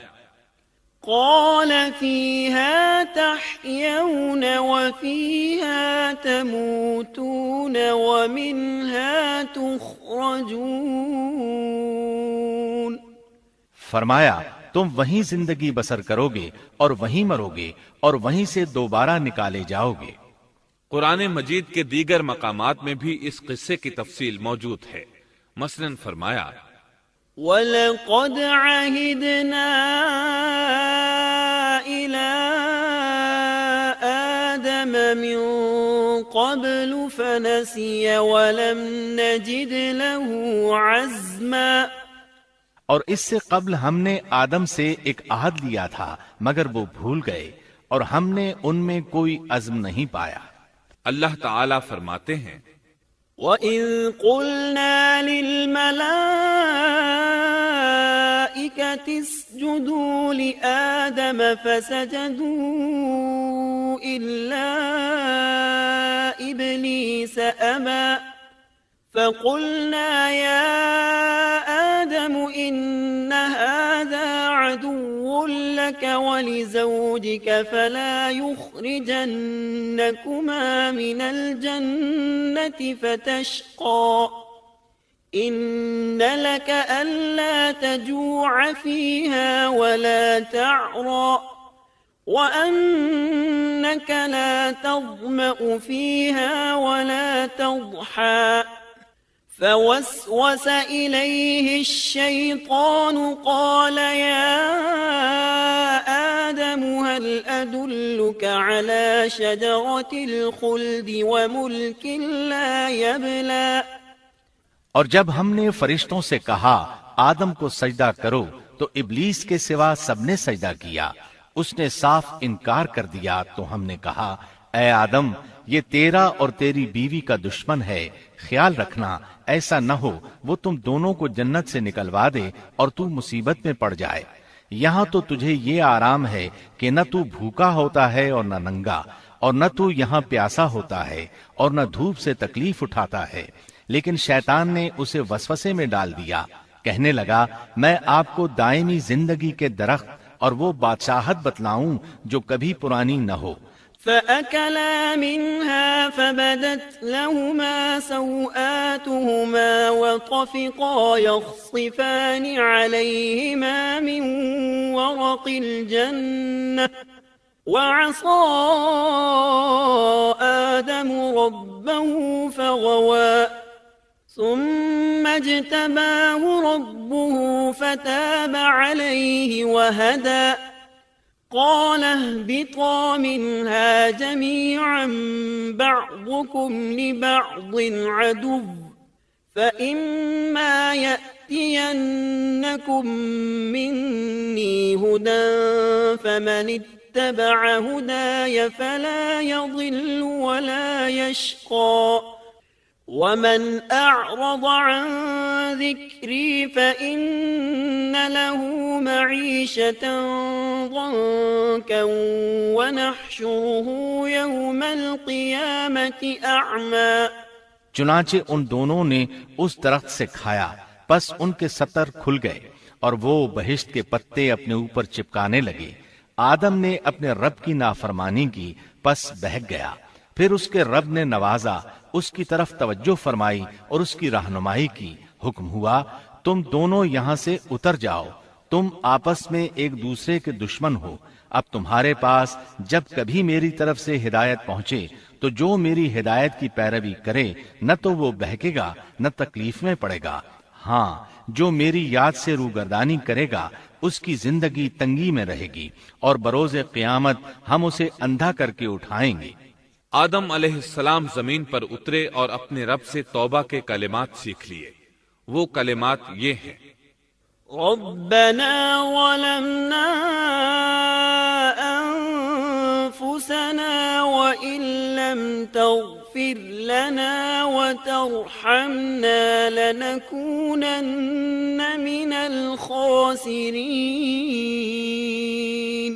قال فيها تحيون وفيها تموتون ومنها تخرجون۔ فرمایا تم وہیں زندگی بسر کرو گے اور وہیں مرو گے اور وہیں سے دوبارہ نکالے جاؤ گے۔ قرآن مجید کے دیگر مقامات میں بھی اس قصے کی تفصیل موجود ہے۔ مثلاً فرمایا، وَلَقَدْ عَهِدْنَا إِلَىٰ آدَمَ مِن قَبْلُ فَنَسِيَ وَلَمْ نَجِدْ لَهُ عَزْمًا۔ اور اس سے قبل ہم نے آدم سے ایک عہد لیا تھا مگر وہ بھول گئے اور ہم نے ان میں کوئی عزم نہیں پایا۔ اللہ تعالیٰ فرماتے ہیں، وَإِذْ قُلْنَا لِلْمَلَائِكَةِ اسْجُدُوا لِآدَمَ فَسَجَدُوا إِلَّا إِبْلِيسَ أَبَى فَقُلْنَا يَا آدَمُ إِنَّ هَذَا عَدُوٌّ لك ولزوجك فلا يخرجنكما من الجنة فتشقى إن لك ألا تجوع فيها ولا تعرى وأنك لا تظمأ فيها ولا تضحى فوسوس إليه الشيطان قال يا آدم هل أدلك على شجرة الخلد وملك لا يبلى اور جب ہم نے فرشتوں سے کہا آدم کو سجدہ کرو تو ابلیس کے سوا سب نے سجدہ کیا، اس نے صاف انکار کر دیا۔ تو ہم نے کہا اے آدم یہ تیرا اور تیری بیوی کا دشمن ہے، خیال رکھنا ایسا نہ ہو وہ تم دونوں کو جنت سے نکلوا دے اور تو مصیبت میں پڑ جائے۔ یہاں تو تجھے یہ آرام ہے کہ نہ تو بھوکا ہوتا ہے اور نہ ننگا، اور نہ تو یہاں پیاسا ہوتا ہے اور نہ دھوپ سے تکلیف اٹھاتا ہے۔ لیکن شیطان نے اسے وسوسے میں ڈال دیا، کہنے لگا میں آپ کو دائمی زندگی کے درخت اور وہ بادشاہت بتلاؤں جو کبھی پرانی نہ ہو۔ فأكلا منها فبدت لهما سوآتهما وطفقا يخصفان عليهما من ورق الجنة وعصى آدم ربه فغوى ثم اجتباه ربه فتاب عليه وهدى قال اهبطا منها جميعا بعضكم لبعض عدو فإما يأتينكم مني هدى فمن اتبع هداي فلا يضل ولا يشقى ومن أعرض عن ذكري فإن له معيشة ضنكا ونحشره يوم القيامة أعمى۔ چنانچہ ان دونوں نے اس درخت سے کھایا، پس ان کے ستر کھل گئے اور وہ بہشت کے پتے اپنے اوپر چپکانے لگے۔ آدم نے اپنے رب کی نافرمانی کی، پس بہک گیا۔ پھر اس کے رب نے نوازا، اس کی طرف توجہ فرمائی اور اس کی رہنمائی کی۔ حکم ہوا تم دونوں یہاں سے اتر جاؤ، تم آپس میں ایک دوسرے کے دشمن ہو۔ اب تمہارے پاس جب کبھی میری طرف سے ہدایت پہنچے تو جو میری ہدایت کی پیروی کرے نہ تو وہ بہکے گا نہ تکلیف میں پڑے گا، ہاں جو میری یاد سے روگردانی کرے گا اس کی زندگی تنگی میں رہے گی، اور بروز قیامت ہم اسے اندھا کر کے اٹھائیں گے۔ آدم علیہ السلام زمین پر اترے اور اپنے رب سے توبہ کے کلمات سیکھ لیے۔ وہ کلمات یہ ہیں: ربنا ظلمنا انفسنا وان لم تغفر لنا وترحمنا لنكونن من الخاسرین۔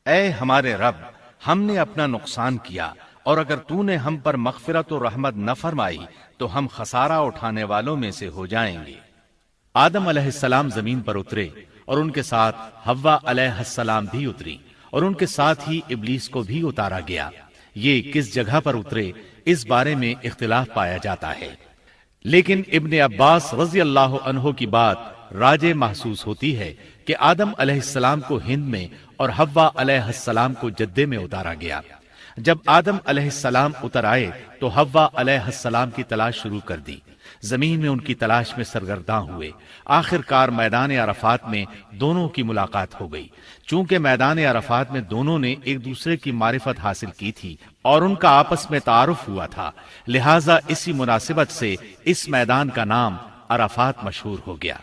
اے ہمارے رب، ہم نے اپنا نقصان کیا، اور اگر تو نے ہم پر مغفرت و رحمت نہ فرمائی تو ہم خسارہ اٹھانے والوں میں سے ہو جائیں گے۔ آدم علیہ السلام زمین پر اترے اور ان کے ساتھ حوا علیہ السلام بھی اتری، اور ان کے ساتھ ہی ابلیس کو بھی اتارا گیا۔ یہ کس جگہ پر اترے اس بارے میں اختلاف پایا جاتا ہے، لیکن ابن عباس رضی اللہ عنہ کی بات راجح محسوس ہوتی ہے کہ آدم علیہ السلام کو ہند میں اور حوا علیہ السلام کو جدے میں اتارا گیا۔ جب آدم علیہ السلام اتر آئے تو حوا علیہ السلام کی تلاش شروع کر دی، زمین میں ان کی تلاش میں سرگرداں ہوئے۔ آخر کار میدان عرفات میں دونوں کی ملاقات ہو گئی۔ چونکہ میدان عرفات میں دونوں نے ایک دوسرے کی معرفت حاصل کی تھی اور ان کا آپس میں تعارف ہوا تھا، لہٰذا اسی مناسبت سے اس میدان کا نام عرفات مشہور ہو گیا۔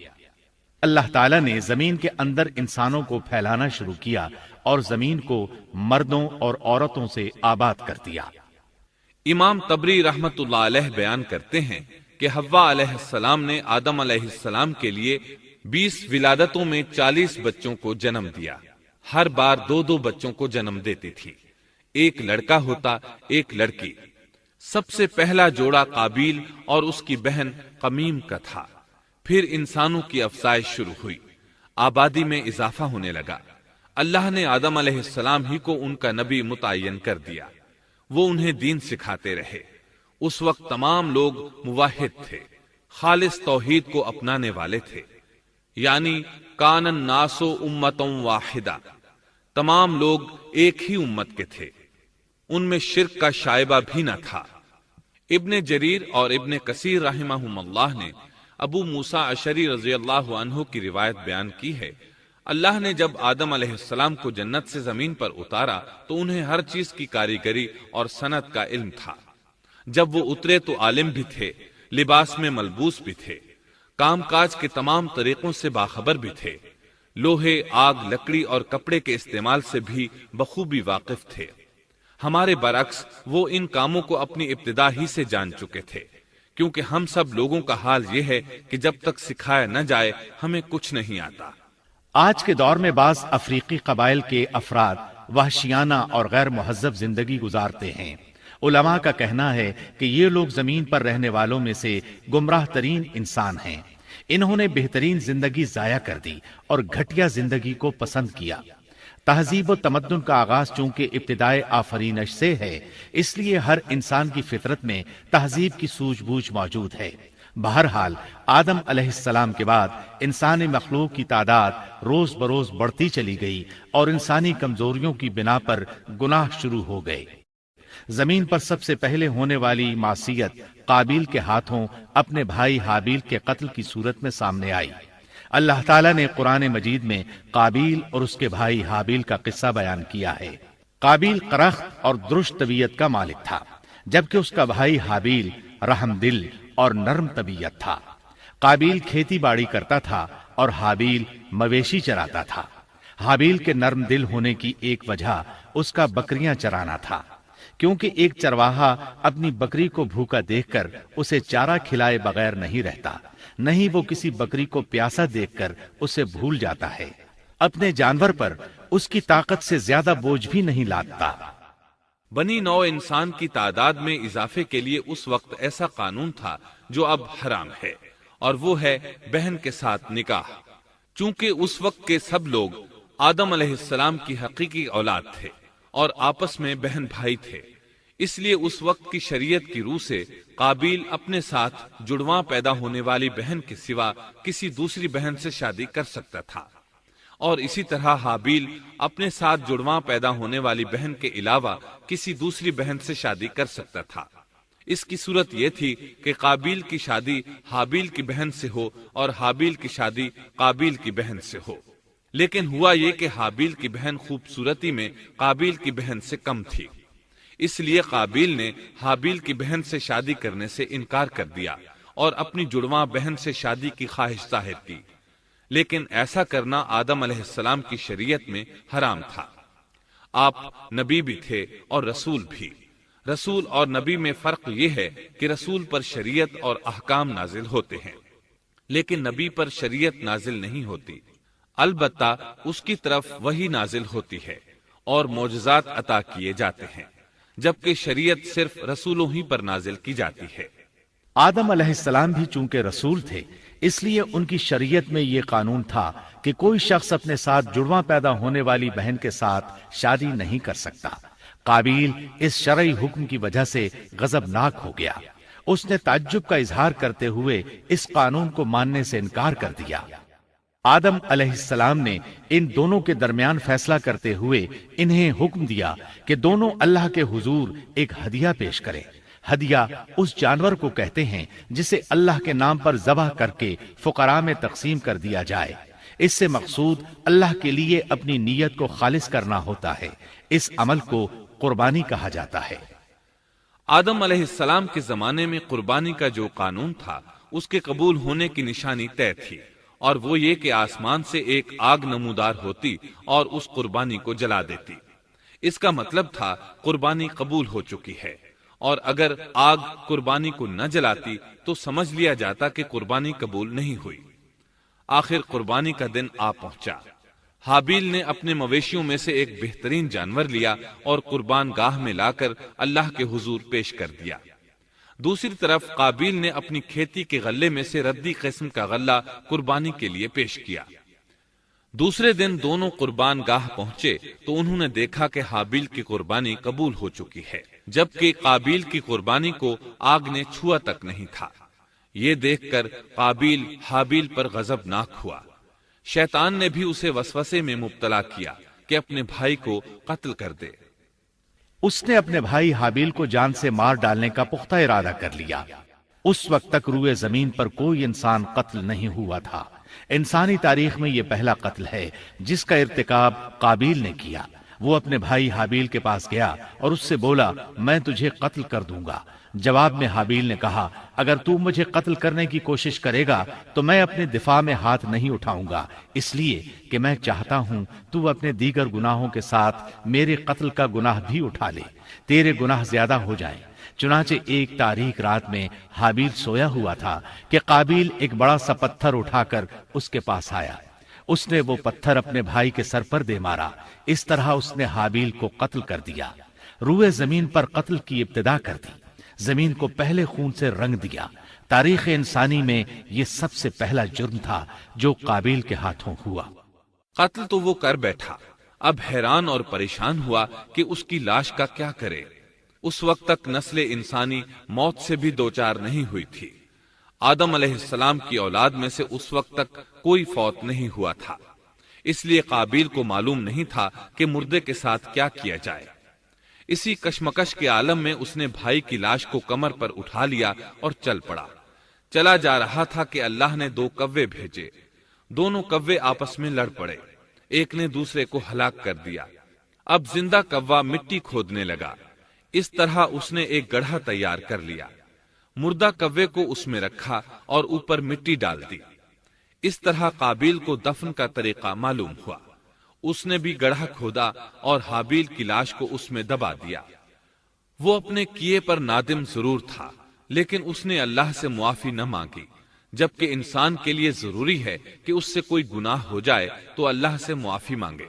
اللہ تعالیٰ نے زمین کے اندر انسانوں کو پھیلانا شروع کیا اور زمین کو مردوں اور عورتوں سے آباد کر دیا۔ امام طبری رحمت اللہ علیہ بیان کرتے ہیں کہ حوا علیہ السلام نے آدم علیہ السلام کے لیے 20 ولادتوں میں 40 بچوں کو جنم دیا۔ ہر بار 2 بچوں کو جنم دیتی تھی، ایک لڑکا ہوتا ایک لڑکی۔ سب سے پہلا جوڑا قابیل اور اس کی بہن قمیم کا تھا۔ پھر انسانوں کی افزائش شروع ہوئی، آبادی میں اضافہ ہونے لگا۔ اللہ نے آدم علیہ السلام ہی کو ان کا نبی متعین کر دیا، وہ انہیں دین سکھاتے رہے۔ اس وقت تمام لوگ موحد تھے، خالص توحید کو اپنانے والے تھے، یعنی کان الناس امۃ واحدہ، تمام لوگ ایک ہی امت کے تھے، ان میں شرک کا شائبہ بھی نہ تھا۔ ابن جریر اور ابن کثیر رحمہم اللہ نے ابو موسیٰ اشعری رضی اللہ عنہ کی روایت بیان کی ہے، اللہ نے جب آدم علیہ السلام کو جنت سے زمین پر اتارا تو انہیں ہر چیز کی کاریگری اور صنعت کا علم تھا۔ جب وہ اترے تو عالم بھی تھے، لباس میں ملبوس بھی تھے، کام کاج کے تمام طریقوں سے باخبر بھی تھے، لوہے، آگ، لکڑی اور کپڑے کے استعمال سے بھی بخوبی واقف تھے۔ ہمارے برعکس وہ ان کاموں کو اپنی ابتدا ہی سے جان چکے تھے، کیونکہ ہم سب لوگوں کا حال یہ ہے کہ جب تک سکھایا نہ جائے ہمیں کچھ نہیں آتا۔ آج کے دور میں بعض افریقی قبائل کے افراد وحشیانہ اور غیر مہذب زندگی گزارتے ہیں۔ علماء کا کہنا ہے کہ یہ لوگ زمین پر رہنے والوں میں سے گمراہ ترین انسان ہیں۔ انہوں نے بہترین زندگی ضائع کر دی اور گھٹیا زندگی کو پسند کیا۔ تہذیب و تمدن کا آغاز چونکہ ابتدائے آفرینش سے ہے، اس لیے ہر انسان کی فطرت میں تہذیب کی سوجھ بوجھ موجود ہے۔ بہرحال آدم علیہ السلام کے بعد انسانی مخلوق کی تعداد روز بروز بڑھتی چلی گئی اور انسانی کمزوریوں کی بنا پر گناہ شروع ہو گئے۔ زمین پر سب سے پہلے ہونے والی معصیت قابیل کے ہاتھوں اپنے بھائی حابیل کے قتل کی صورت میں سامنے آئی۔ اللہ تعالیٰ نے قرآن مجید میں قابیل اور اس کے بھائی حابیل کا قصہ بیان کیا ہے۔ قابیل قرخت اور درشت طبیعت کا مالک تھا، جبکہ اس کا بھائی حابیل رحم دل اور نرم طبیعت تھا۔ قابیل کھیتی باڑی کرتا تھا اور حابیل مویشی چراتا تھا۔ حابیل کے نرم دل ہونے کی ایک وجہ اس کا بکریاں چرانا تھا، کیونکہ ایک چرواہا اپنی بکری کو بھوکا دیکھ کر اسے چارہ کھلائے بغیر نہیں رہتا، نہیں وہ کسی بکری کو پیاسا دیکھ کر اسے بھول جاتا ہے۔ اپنے جانور پر اس کی طاقت سے زیادہ بوجھ بھی نہیں لادتا۔ بنی نوع انسان کی تعداد میں اضافے کے لیے اس وقت ایسا قانون تھا جو اب حرام ہے، اور وہ ہے بہن کے ساتھ نکاح۔ چونکہ اس وقت کے سب لوگ آدم علیہ السلام کی حقیقی اولاد تھے اور آپس میں بہن بھائی تھے، اس لیے اس وقت کی شریعت کی روح سے قابیل اپنے ساتھ جڑواں پیدا ہونے والی بہن کے سوا کسی دوسری بہن سے شادی کر سکتا تھا، اور اسی طرح حابیل اپنے ساتھ جڑواں پیدا ہونے والی بہن کے علاوہ کسی دوسری بہن سے شادی کر سکتا تھا۔ اس کی صورت یہ تھی کہ قابیل کی شادی حابیل کی بہن سے ہو اور حابیل کی شادی قابیل کی بہن سے ہو، لیکن ہوا یہ کہ حابیل کی بہن خوبصورتی میں قابیل کی بہن سے کم تھی، اس لیے قابیل نے حابیل کی بہن سے شادی کرنے سے انکار کر دیا اور اپنی جڑواں بہن سے شادی کی خواہش ظاہر کی، لیکن ایسا کرنا آدم علیہ السلام کی شریعت میں حرام تھا۔ آپ نبی بھی تھے اور رسول بھی۔ رسول اور نبی میں فرق یہ ہے کہ رسول پر شریعت اور احکام نازل ہوتے ہیں، لیکن نبی پر شریعت نازل نہیں ہوتی، البتہ اس کی طرف وحی نازل ہوتی ہے اور معجزات عطا کیے جاتے ہیں، جبکہ شریعت صرف رسولوں ہی پر نازل کی جاتی ہے۔ آدم علیہ السلام بھی چونکہ رسول تھے، اس لیے ان کی شریعت میں یہ قانون تھا کہ کوئی شخص اپنے ساتھ جڑواں پیدا ہونے والی بہن کے ساتھ شادی نہیں کر سکتا۔ قابیل اس شرعی حکم کی وجہ سے غضبناک ہو گیا۔ اس نے تعجب کا اظہار کرتے ہوئے اس قانون کو ماننے سے انکار کر دیا۔ آدم علیہ السلام نے ان دونوں کے درمیان فیصلہ کرتے ہوئے انہیں حکم دیا کہ دونوں اللہ کے حضور ایک ہدیہ پیش کریں۔ ہدیہ اس جانور کو کہتے ہیں جسے اللہ کے نام پر ذبح کر کے فقراء میں تقسیم کر دیا جائے۔ اس سے مقصود اللہ کے لیے اپنی نیت کو خالص کرنا ہوتا ہے۔ اس عمل کو قربانی کہا جاتا ہے۔ آدم علیہ السلام کے زمانے میں قربانی کا جو قانون تھا اس کے قبول ہونے کی نشانی طے تھی، اور وہ یہ کہ آسمان سے ایک آگ نمودار ہوتی اور اس قربانی کو جلا دیتی۔ اس کا مطلب تھا قربانی قبول ہو چکی ہے، اور اگر آگ قربانی کو نہ جلاتی تو سمجھ لیا جاتا کہ قربانی قبول نہیں ہوئی۔ آخر قربانی کا دن آ پہنچا۔ حابیل نے اپنے مویشیوں میں سے ایک بہترین جانور لیا اور قربان گاہ میں لا کر اللہ کے حضور پیش کر دیا۔ دوسری طرف قابیل نے اپنی کھیتی کے غلے میں سے ردی قسم کا غلہ قربانی کے لیے پیش کیا۔ دوسرے دن دونوں قربان گاہ پہنچے تو انہوں نے دیکھا کہ حابیل کی قربانی قبول ہو چکی ہے، جبکہ قابیل کی قربانی کو آگ نے چھوا تک نہیں تھا۔ یہ دیکھ کر قابیل حابیل پر غضبناک ہوا۔ شیطان نے بھی اسے وسوسے میں مبتلا کیا کہ اپنے بھائی کو قتل کر دے۔ اس نے اپنے بھائی حابیل کو جان سے مار ڈالنے کا پختہ ارادہ کر لیا۔ اس وقت تک روئے زمین پر کوئی انسان قتل نہیں ہوا تھا۔ انسانی تاریخ میں یہ پہلا قتل ہے جس کا ارتکاب قابیل نے کیا۔ وہ اپنے بھائی حابیل کے پاس گیا اور اس سے بولا، میں تجھے قتل کر دوں گا۔ جواب میں حابیل نے کہا، اگر تو مجھے قتل کرنے کی کوشش کرے گا تو میں اپنے دفاع میں ہاتھ نہیں اٹھاؤں گا، اس لیے کہ میں چاہتا ہوں تو اپنے دیگر گناہوں کے ساتھ میرے قتل کا گناہ بھی اٹھا لے، تیرے گناہ زیادہ ہو جائیں۔ چنانچہ ایک تاریک رات میں حابیل سویا ہوا تھا کہ قابیل ایک بڑا سا پتھر اٹھا کر اس کے پاس آیا۔ اس نے وہ پتھر اپنے بھائی کے سر پر دے مارا۔ اس طرح اس نے حابیل کو قتل کر دیا۔ روئے زمین پر قتل کی ابتدا کر دی، زمین کو پہلے خون سے رنگ دیا۔ تاریخ انسانی میں یہ سب سے پہلا جرم تھا جو قابیل کے ہاتھوں ہوا۔ قتل تو وہ کر بیٹھا، اب حیران اور پریشان ہوا کہ اس کی لاش کا کیا کرے۔ اس وقت تک نسل انسانی موت سے بھی دوچار نہیں ہوئی تھی۔ آدم علیہ السلام کی اولاد میں سے اس وقت تک کوئی فوت نہیں ہوا تھا، اس لیے قابیل کو معلوم نہیں تھا کہ مردے کے ساتھ کیا کیا جائے۔ اسی کشمکش کے عالم میں اس نے بھائی کی لاش کو کمر پر اٹھا لیا اور چل پڑا۔ چلا جا رہا تھا کہ اللہ نے دو کوے بھیجے۔ دونوں کوے آپس میں لڑ پڑے، ایک نے دوسرے کو ہلاک کر دیا۔ اب زندہ کوا مٹی کھودنے لگا۔ اس طرح اس نے ایک گڑھا تیار کر لیا، مردہ کوے کو اس میں رکھا اور اوپر مٹی ڈال دی۔ اس طرح قابیل کو دفن کا طریقہ معلوم ہوا۔ اس نے بھی گڑھا کھودا اور حابیل کی لاش کو اس میں دبا دیا۔ وہ اپنے کیے پر نادم ضرور تھا، لیکن اس نے اللہ سے معافی نہ مانگی، جبکہ انسان کے لیے ضروری ہے کہ اس سے کوئی گناہ ہو جائے تو اللہ سے معافی مانگے۔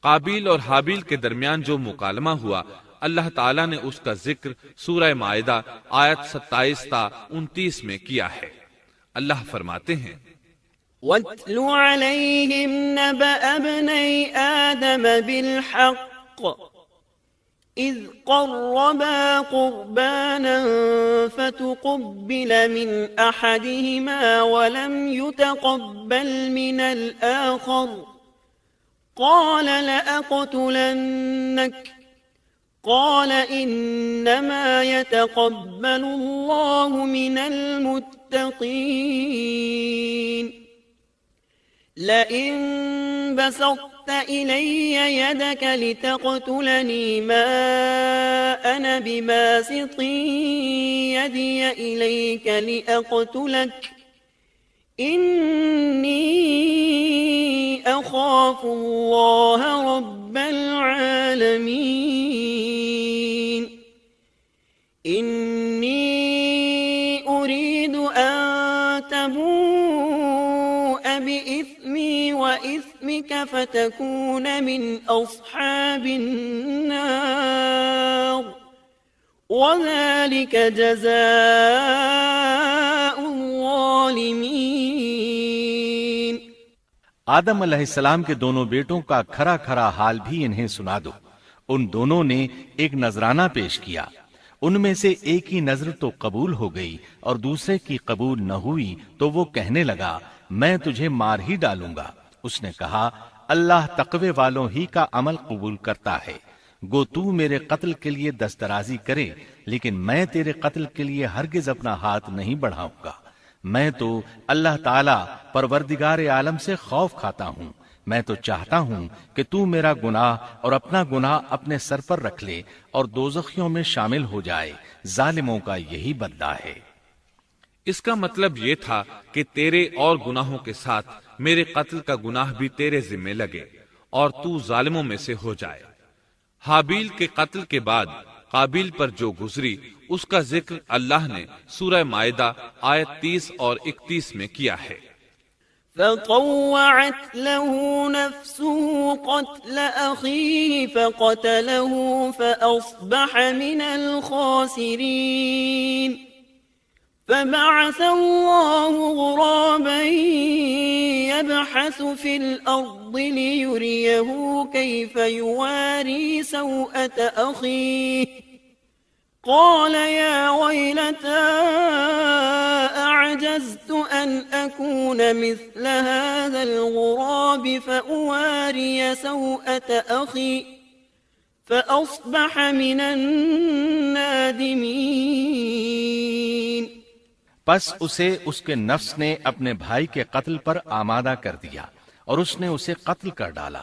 قابیل اور حابیل کے درمیان جو مکالمہ ہوا، اللہ تعالیٰ نے اس کا ذکر سورہ مائدہ آیت 27 تا 29 میں کیا ہے۔ اللہ فرماتے ہیں، وَاتْلُ عَلَيْهِمْ نَبَأَ ابْنَيْ آدَمَ بِالْحَقِّ إِذْ قَرَّبَا قُرْبَانًا فَتُقُبِّلَ مِنْ أَحَدِهِمَا وَلَمْ يُتَقَبَّلْ مِنَ الْآخَرِ قَالَ لَأَقْتُلَنَّكَ قال إنما يتقبل الله من المتقين لئن بسطت إلي يدك لتقتلني ما أنا بباسط يدي إليك لأقتلك إني أخاف الله رب العالمين إني أريد أن تبوء بإثمي وإثمك فتكون من أصحاب النار وذلك جزاء الظالمين۔ آدم علیہ السلام کے دونوں بیٹوں کا کھرا کھرا حال بھی انہیں سنا دو۔ ان دونوں نے ایک نذرانہ پیش کیا، ان میں سے ایک کی نذر تو قبول ہو گئی اور دوسرے کی قبول نہ ہوئی تو وہ کہنے لگا، میں تجھے مار ہی ڈالوں گا۔ اس نے کہا، اللہ تقوی والوں ہی کا عمل قبول کرتا ہے، گو تو میرے قتل کے لیے دسترازی کرے لیکن میں تیرے قتل کے لیے ہرگز اپنا ہاتھ نہیں بڑھاؤں گا۔ میں تو اللہ تعالی پروردگار عالم سے خوف کھاتا ہوں، میں تو چاہتا ہوں کہ تو میرا گناہ اور اپنا گناہ اپنے سر پر رکھ لے اور دوزخیوں میں شامل ہو جائے، ظالموں کا یہی بدلہ ہے۔ اس کا مطلب یہ تھا کہ تیرے اور گناہوں کے ساتھ میرے قتل کا گناہ بھی تیرے ذمہ لگے اور تو ظالموں میں سے ہو جائے۔ حابیل کے قتل کے بعد قابیل پر جو گزری اس کا ذکر اللہ نے سورہ مائدہ آیت 30 اور 31 میں کیا ہے۔ فطوعت له نفسه قتل أخيه فقتله فأصبح من الخاسرين فبعث الله غرابا يبحث في الأرض ليريه كيف يواري سوءة أخيه قال يا ويلتى أعجزت أن أكون مثل هذا الغراب فأواري سوءة أخي فأصبح من النادمين۔ پس اسے اس کے نفس نے اپنے بھائی کے قتل پر آمادہ کر دیا اور اس نے اسے قتل کر ڈالا،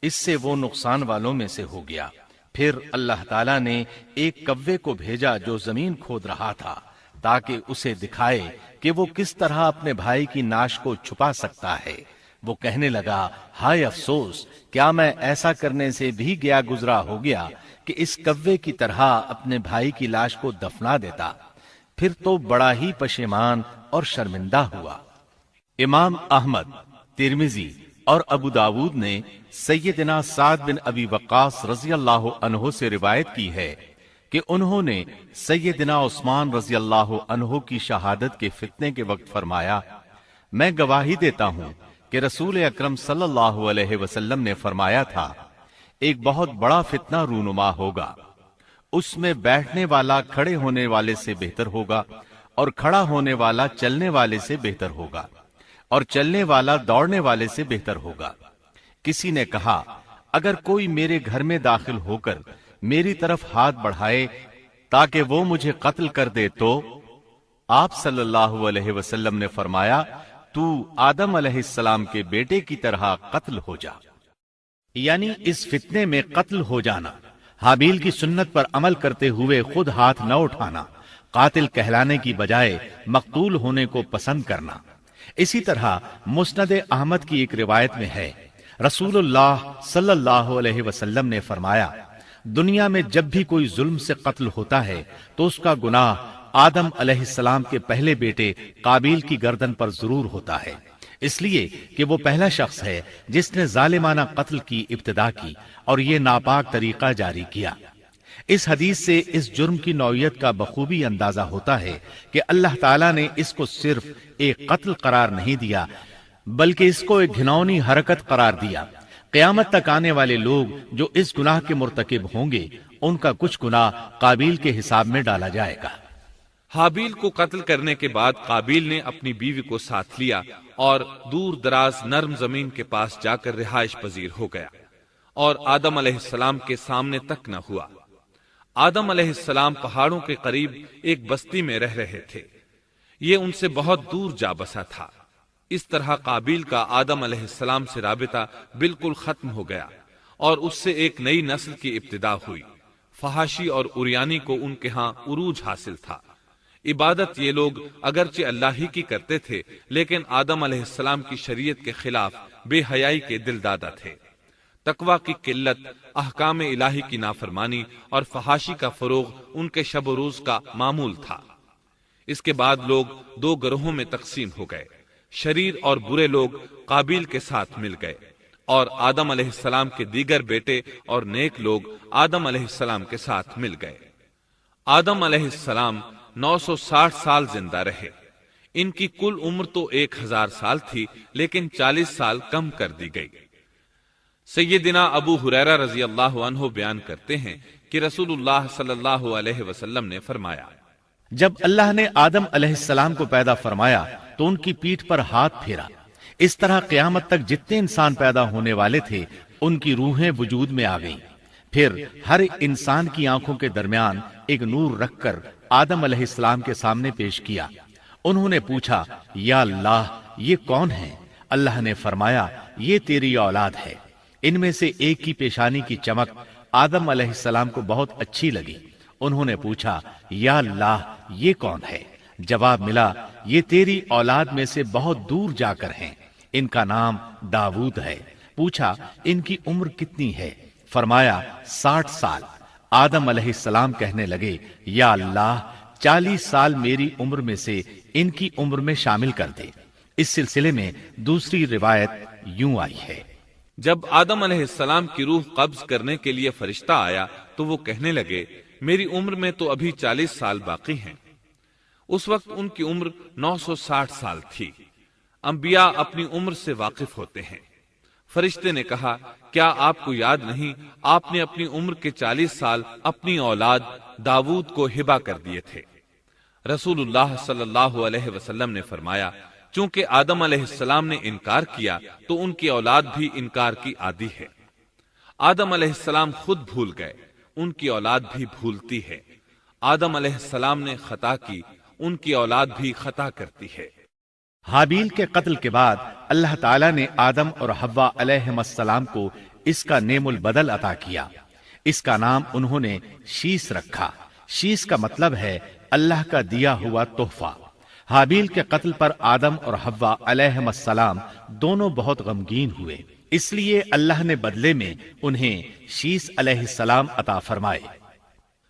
اس سے وہ نقصان والوں میں سے ہو گیا۔ پھر اللہ تعالیٰ نے ایک کوے کو بھیجا جو زمین کھود رہا تھا تاکہ اسے دکھائے کہ وہ کس طرح اپنے بھائی کی ناش کو چھپا سکتا ہے۔ وہ کہنے لگا، ہائے افسوس، کیا میں ایسا کرنے سے بھی گیا گزرا ہو گیا کہ اس کوے کی طرح اپنے بھائی کی لاش کو دفنا دیتا، پھر تو بڑا ہی پشیمان اور شرمندہ ہوا۔ امام احمد، ترمذی اور ابو داود نے سیدنا سعد بن ابی وقاص رضی اللہ عنہ سے روایت کی ہے کہ انہوں نے سیدنا عثمان رضی اللہ عنہ کی شہادت کے فتنے کے وقت فرمایا، میں گواہی دیتا ہوں کہ رسول اکرم صلی اللہ علیہ وسلم نے فرمایا تھا، ایک بہت بڑا فتنہ رونما ہوگا، اس میں بیٹھنے والا کھڑے ہونے والے سے بہتر ہوگا اور کھڑا ہونے والا چلنے والے سے بہتر ہوگا اور چلنے والا دوڑنے والے سے بہتر ہوگا۔ کسی نے کہا، اگر کوئی میرے گھر میں داخل ہو کر میری طرف ہاتھ بڑھائے تاکہ وہ مجھے قتل کر دے تو آپ صلی اللہ علیہ وسلم نے فرمایا، تو آدم علیہ السلام کے بیٹے کی طرح قتل ہو جا، یعنی اس فتنے میں قتل ہو جانا، حابیل کی سنت پر عمل کرتے ہوئے خود ہاتھ نہ اٹھانا، قاتل کہلانے کی بجائے مقتول ہونے کو پسند کرنا۔ اسی طرح مسند احمد کی ایک روایت میں ہے، رسول اللہ صلی اللہ علیہ وسلم نے فرمایا، دنیا میں جب بھی کوئی ظلم سے قتل ہوتا ہے تو اس کا گناہ آدم علیہ السلام کے پہلے بیٹے قابیل کی گردن پر ضرور ہوتا ہے، اس لیے کہ وہ پہلا شخص ہے جس نے ظالمانہ قتل کی ابتدا کی اور یہ ناپاک طریقہ جاری کیا۔ اس حدیث سے اس جرم کی نوعیت کا بخوبی اندازہ ہوتا ہے کہ اللہ تعالیٰ نے اس کو صرف ایک قتل قرار نہیں دیا بلکہ اس کو ایک گھناؤنی حرکت قرار دیا۔ قیامت تک آنے والے لوگ جو اس گناہ کے مرتکب ہوں گے ان کا کچھ گناہ قابیل کے حساب میں ڈالا جائے گا۔ حابیل کو قتل کرنے کے بعد قابیل نے اپنی بیوی کو ساتھ لیا اور دور دراز نرم زمین کے پاس جا کر رہائش پذیر ہو گیا اور آدم علیہ السلام کے سامنے تک نہ ہوا۔ آدم علیہ السلام پہاڑوں کے قریب ایک بستی میں رہ رہے تھے، یہ ان سے بہت دور جا بسا تھا۔ اس طرح قابیل کا آدم علیہ السلام سے رابطہ بالکل ختم ہو گیا اور اس سے ایک نئی نسل کی ابتدا ہوئی۔ فحاشی اور اریانی کو ان کے ہاں عروج حاصل تھا۔ عبادت یہ لوگ اگرچہ اللہ ہی کی کرتے تھے لیکن آدم علیہ السلام کی شریعت کے خلاف بے حیائی کے دل دادا تھے۔ تقوی کی قلت، احکام الہی کی نافرمانی اور فحاشی کا فروغ ان کے شب و روز کا معمول تھا۔ اس کے بعد لوگ دو گروہوں میں تقسیم ہو گئے، شریر اور برے لوگ قابیل کے ساتھ مل گئے اور آدم علیہ السلام کے دیگر بیٹے اور نیک لوگ آدم علیہ السلام کے ساتھ مل گئے۔ آدم علیہ السلام 960 سال زندہ رہے۔ ان کی کل عمر تو 1000 سال تھی لیکن 40 سال کم کر دی گئی۔ سیدنا ابو ہریرہ رضی اللہ عنہ بیان کرتے ہیں کہ رسول اللہ صلی اللہ علیہ وسلم نے فرمایا، جب اللہ نے آدم علیہ السلام کو پیدا فرمایا تو ان کی پیٹھ پر ہاتھ پھیرا، اس طرح قیامت تک جتنے انسان پیدا ہونے والے تھے ان کی روحیں وجود میں آ گئیں۔ پھر ہر انسان کی آنکھوں کے درمیان ایک نور رکھ کر آدم علیہ السلام کے سامنے پیش کیا۔ انہوں نے پوچھا، یا اللہ یہ کون ہے؟ اللہ نے فرمایا، یہ تیری اولاد ہے۔ ان میں سے ایک کی پیشانی کی چمک آدم علیہ السلام کو بہت اچھی لگی۔ انہوں نے پوچھا، یا اللہ یہ کون ہے؟ جواب ملا، یہ تیری اولاد میں سے بہت دور جا کر ہیں، ان کا نام داود ہے۔ پوچھا، ان کی عمر کتنی ہے؟ فرمایا 60 سال۔ آدم علیہ السلام کہنے لگے، یا اللہ 40 سال میری عمر میں سے ان کی عمر میں شامل کر دے۔ اس سلسلے میں دوسری روایت یوں آئی ہے، جب آدم علیہ السلام کی روح قبض کرنے کے لیے فرشتہ آیا تو وہ کہنے لگے، میری عمر میں تو ابھی 40 سال باقی ہیں۔ اس وقت ان کی عمر 960 سال تھی۔ انبیاء اپنی عمر سے واقف ہوتے ہیں۔ فرشتے نے کہا، کیا آپ کو یاد نہیں آپ نے اپنی عمر کے 40 سال اپنی اولاد داؤد کو ہبہ کر دیے تھے؟ رسول اللہ صلی اللہ علیہ وسلم نے فرمایا، چونکہ آدم علیہ السلام نے انکار کیا تو ان کی اولاد بھی انکار کی عادی ہے۔ آدم علیہ السلام خود بھول گئے، ان کی اولاد بھی بھولتی ہے۔ آدم علیہ السلام نے خطا کی، ان کی اولاد بھی خطا کرتی ہے۔ حابیل کے قتل کے بعد اللہ تعالیٰ نے آدم اور حوا علیہم السلام کو اس کا نعم البدل عطا کیا۔ اس کا نام انہوں نے شیس رکھا۔ شیس کا مطلب ہے اللہ کا دیا ہوا تحفہ۔ حابیل کے قتل پر آدم اور حوا علیہم السلام دونوں بہت غمگین ہوئے، اس لیے اللہ نے بدلے میں انہیں شیس علیہ السلام عطا فرمائے۔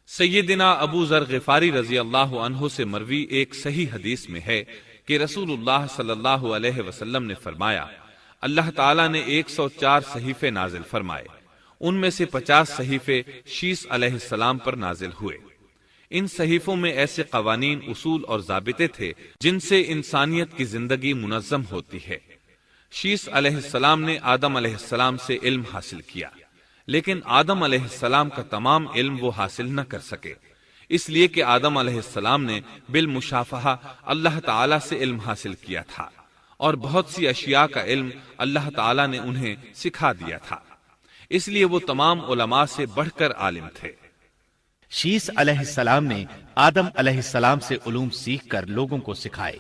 سیدنا ابو ذر غفاری رضی اللہ عنہ سے مروی ایک صحیح حدیث میں ہے کہ رسول اللہ صلی اللہ علیہ وسلم نے فرمایا، اللہ تعالیٰ نے 104 صحیفے نازل فرمائے، ان میں سے 50 صحیفے شیس علیہ السلام پر نازل ہوئے۔ ان صحیفوں میں ایسے قوانین، اصول اور ضابطے تھے جن سے انسانیت کی زندگی منظم ہوتی ہے۔ شیس علیہ السلام نے آدم علیہ السلام سے علم حاصل کیا، لیکن آدم علیہ السلام کا تمام علم وہ حاصل نہ کر سکے، اس لیے کہ آدم علیہ السلام نے بالمشافہہ اللہ تعالیٰ سے علم حاصل کیا تھا، اور بہت سی اشیاء کا علم اللہ تعالیٰ نے انہیں سکھا دیا تھا، اس لیے وہ تمام علماء سے بڑھ کر عالم تھے۔ شیس علیہ السلام نے آدم علیہ السلام سے علوم سیکھ کر لوگوں کو سکھائے۔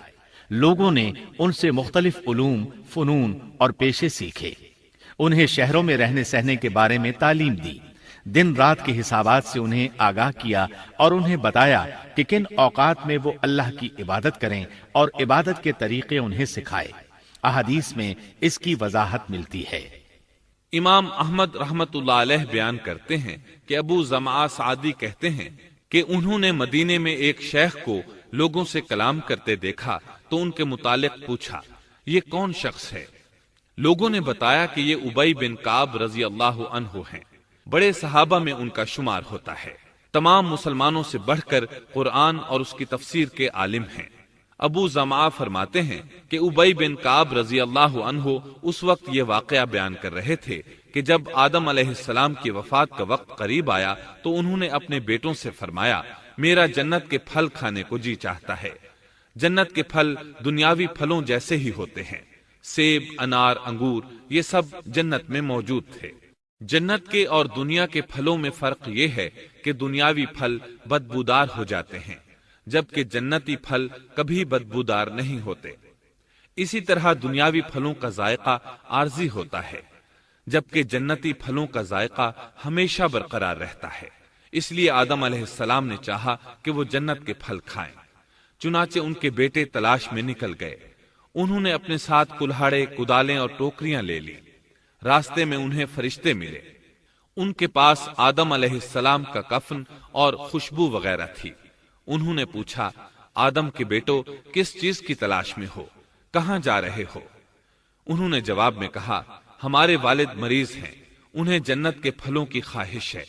لوگوں نے ان سے مختلف علوم، فنون اور پیشے سیکھے۔ انہیں شہروں میں رہنے سہنے کے بارے میں تعلیم دی، دن رات کے حسابات سے انہیں آگاہ کیا اور انہیں بتایا کہ کن اوقات میں وہ اللہ کی عبادت کریں اور عبادت کے طریقے انہیں سکھائے۔ احادیث میں اس کی وضاحت ملتی ہے۔ امام احمد رحمت اللہ علیہ بیان کرتے ہیں کہ ابو زمعہ سعدی کہتے ہیں کہ انہوں نے مدینے میں ایک شیخ کو لوگوں سے کلام کرتے دیکھا تو ان کے متعلق پوچھا، یہ کون شخص ہے؟ لوگوں نے بتایا کہ یہ ابی بن کعب رضی اللہ عنہ ہیں، بڑے صحابہ میں ان کا شمار ہوتا ہے، تمام مسلمانوں سے بڑھ کر قرآن اور اس کی تفسیر کے عالم ہیں۔ ابو زمعہ فرماتے ہیں کہ ابی بن کعب رضی اللہ عنہ اس وقت یہ واقعہ بیان کر رہے تھے کہ جب آدم علیہ السلام کی وفات کا وقت قریب آیا تو انہوں نے اپنے بیٹوں سے فرمایا، میرا جنت کے پھل کھانے کو جی چاہتا ہے۔ جنت کے پھل دنیاوی پھلوں جیسے ہی ہوتے ہیں، سیب، انار، انگور، یہ سب جنت میں موجود تھے۔ جنت کے اور دنیا کے پھلوں میں فرق یہ ہے کہ دنیاوی پھل بدبودار ہو جاتے ہیں، جبکہ جنتی پھل کبھی بدبودار نہیں ہوتے۔ اسی طرح دنیاوی پھلوں کا ذائقہ عارضی ہوتا ہے، جبکہ جنتی پھلوں کا ذائقہ ہمیشہ برقرار رہتا ہے۔ اس لیے آدم علیہ السلام نے چاہا کہ وہ جنت کے پھل کھائیں، چنانچہ ان کے بیٹے تلاش میں نکل گئے۔ انہوں نے اپنے ساتھ کلہاڑے، کدالیں اور ٹوکریاں لے لی۔ راستے میں انہیں فرشتے ملے، ان کے پاس آدم علیہ السلام کا کفن اور خوشبو وغیرہ تھی۔ انہوں نے پوچھا، آدم کے بیٹو، کس چیز کی تلاش میں ہو؟ کہاں جا رہے ہو؟ انہوں نے جواب میں کہا، ہمارے والد مریض ہیں، انہیں جنت کے پھلوں کی خواہش ہے۔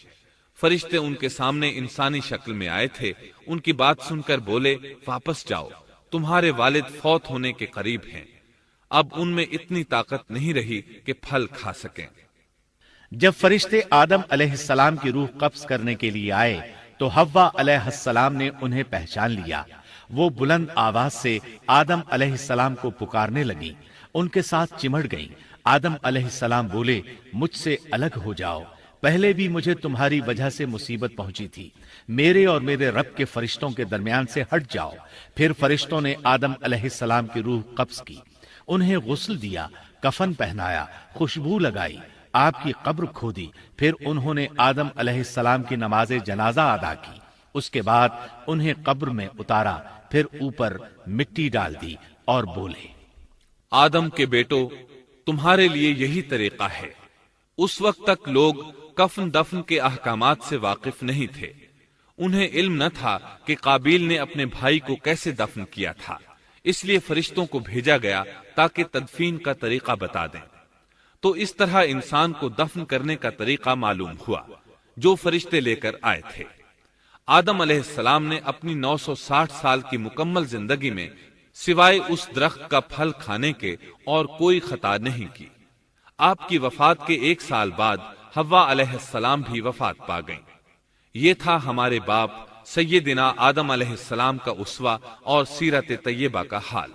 فرشتے ان کے سامنے انسانی شکل میں آئے تھے، ان کی بات سن کر بولے، واپس جاؤ، تمہارے والد فوت ہونے کے قریب ہیں، اب ان میں اتنی طاقت نہیں رہی کہ پھل کھا سکیں۔ جب فرشتے آدم علیہ السلام کی روح قبض کرنے کے لیے آئے تو حوا علیہ السلام نے انہیں پہچان لیا۔ وہ بلند آواز سے آدم علیہ السلام کو پکارنے لگی، ان کے ساتھ چمڑ گئیں۔ آدم علیہ السلام بولے، مجھ سے الگ ہو جاؤ، پہلے بھی مجھے تمہاری وجہ سے مصیبت پہنچی تھی، میرے اور میرے رب کے فرشتوں کے درمیان سے ہٹ جاؤ۔ پھر فرشتوں نے آدم علیہ السلام کی روح قبض کی، انہیں غسل دیا، کفن پہنایا، خوشبو لگائی، آپ کی قبر کھودی، پھر انہوں نے آدم علیہ السلام کی نماز جنازہ ادا کی۔ اس کے بعد انہیں قبر میں اتارا، پھر اوپر مٹی ڈال دی اور بولے، آدم کے بیٹو، تمہارے لیے یہی طریقہ ہے۔ اس وقت تک لوگ کفن دفن کے احکامات سے واقف نہیں تھے، انہیں علم نہ تھا کہ قابیل نے اپنے بھائی کو کیسے دفن کیا تھا، اس لیے فرشتوں کو بھیجا گیا تاکہ تدفین کا طریقہ بتا دیں۔ تو اس طرح انسان کو دفن کرنے کا طریقہ معلوم ہوا جو فرشتے لے کر آئے تھے۔ آدم علیہ السلام نے اپنی 960 سال کی مکمل زندگی میں سوائے اس درخت کا پھل کھانے کے اور کوئی خطا نہیں کی۔ آپ کی وفات کے 1 سال بعد حوا علیہ السلام بھی وفات پا گئیں۔ یہ تھا ہمارے باپ سیدنا آدم علیہ السلام کا اسوہ اور سیرت طیبہ کا حال۔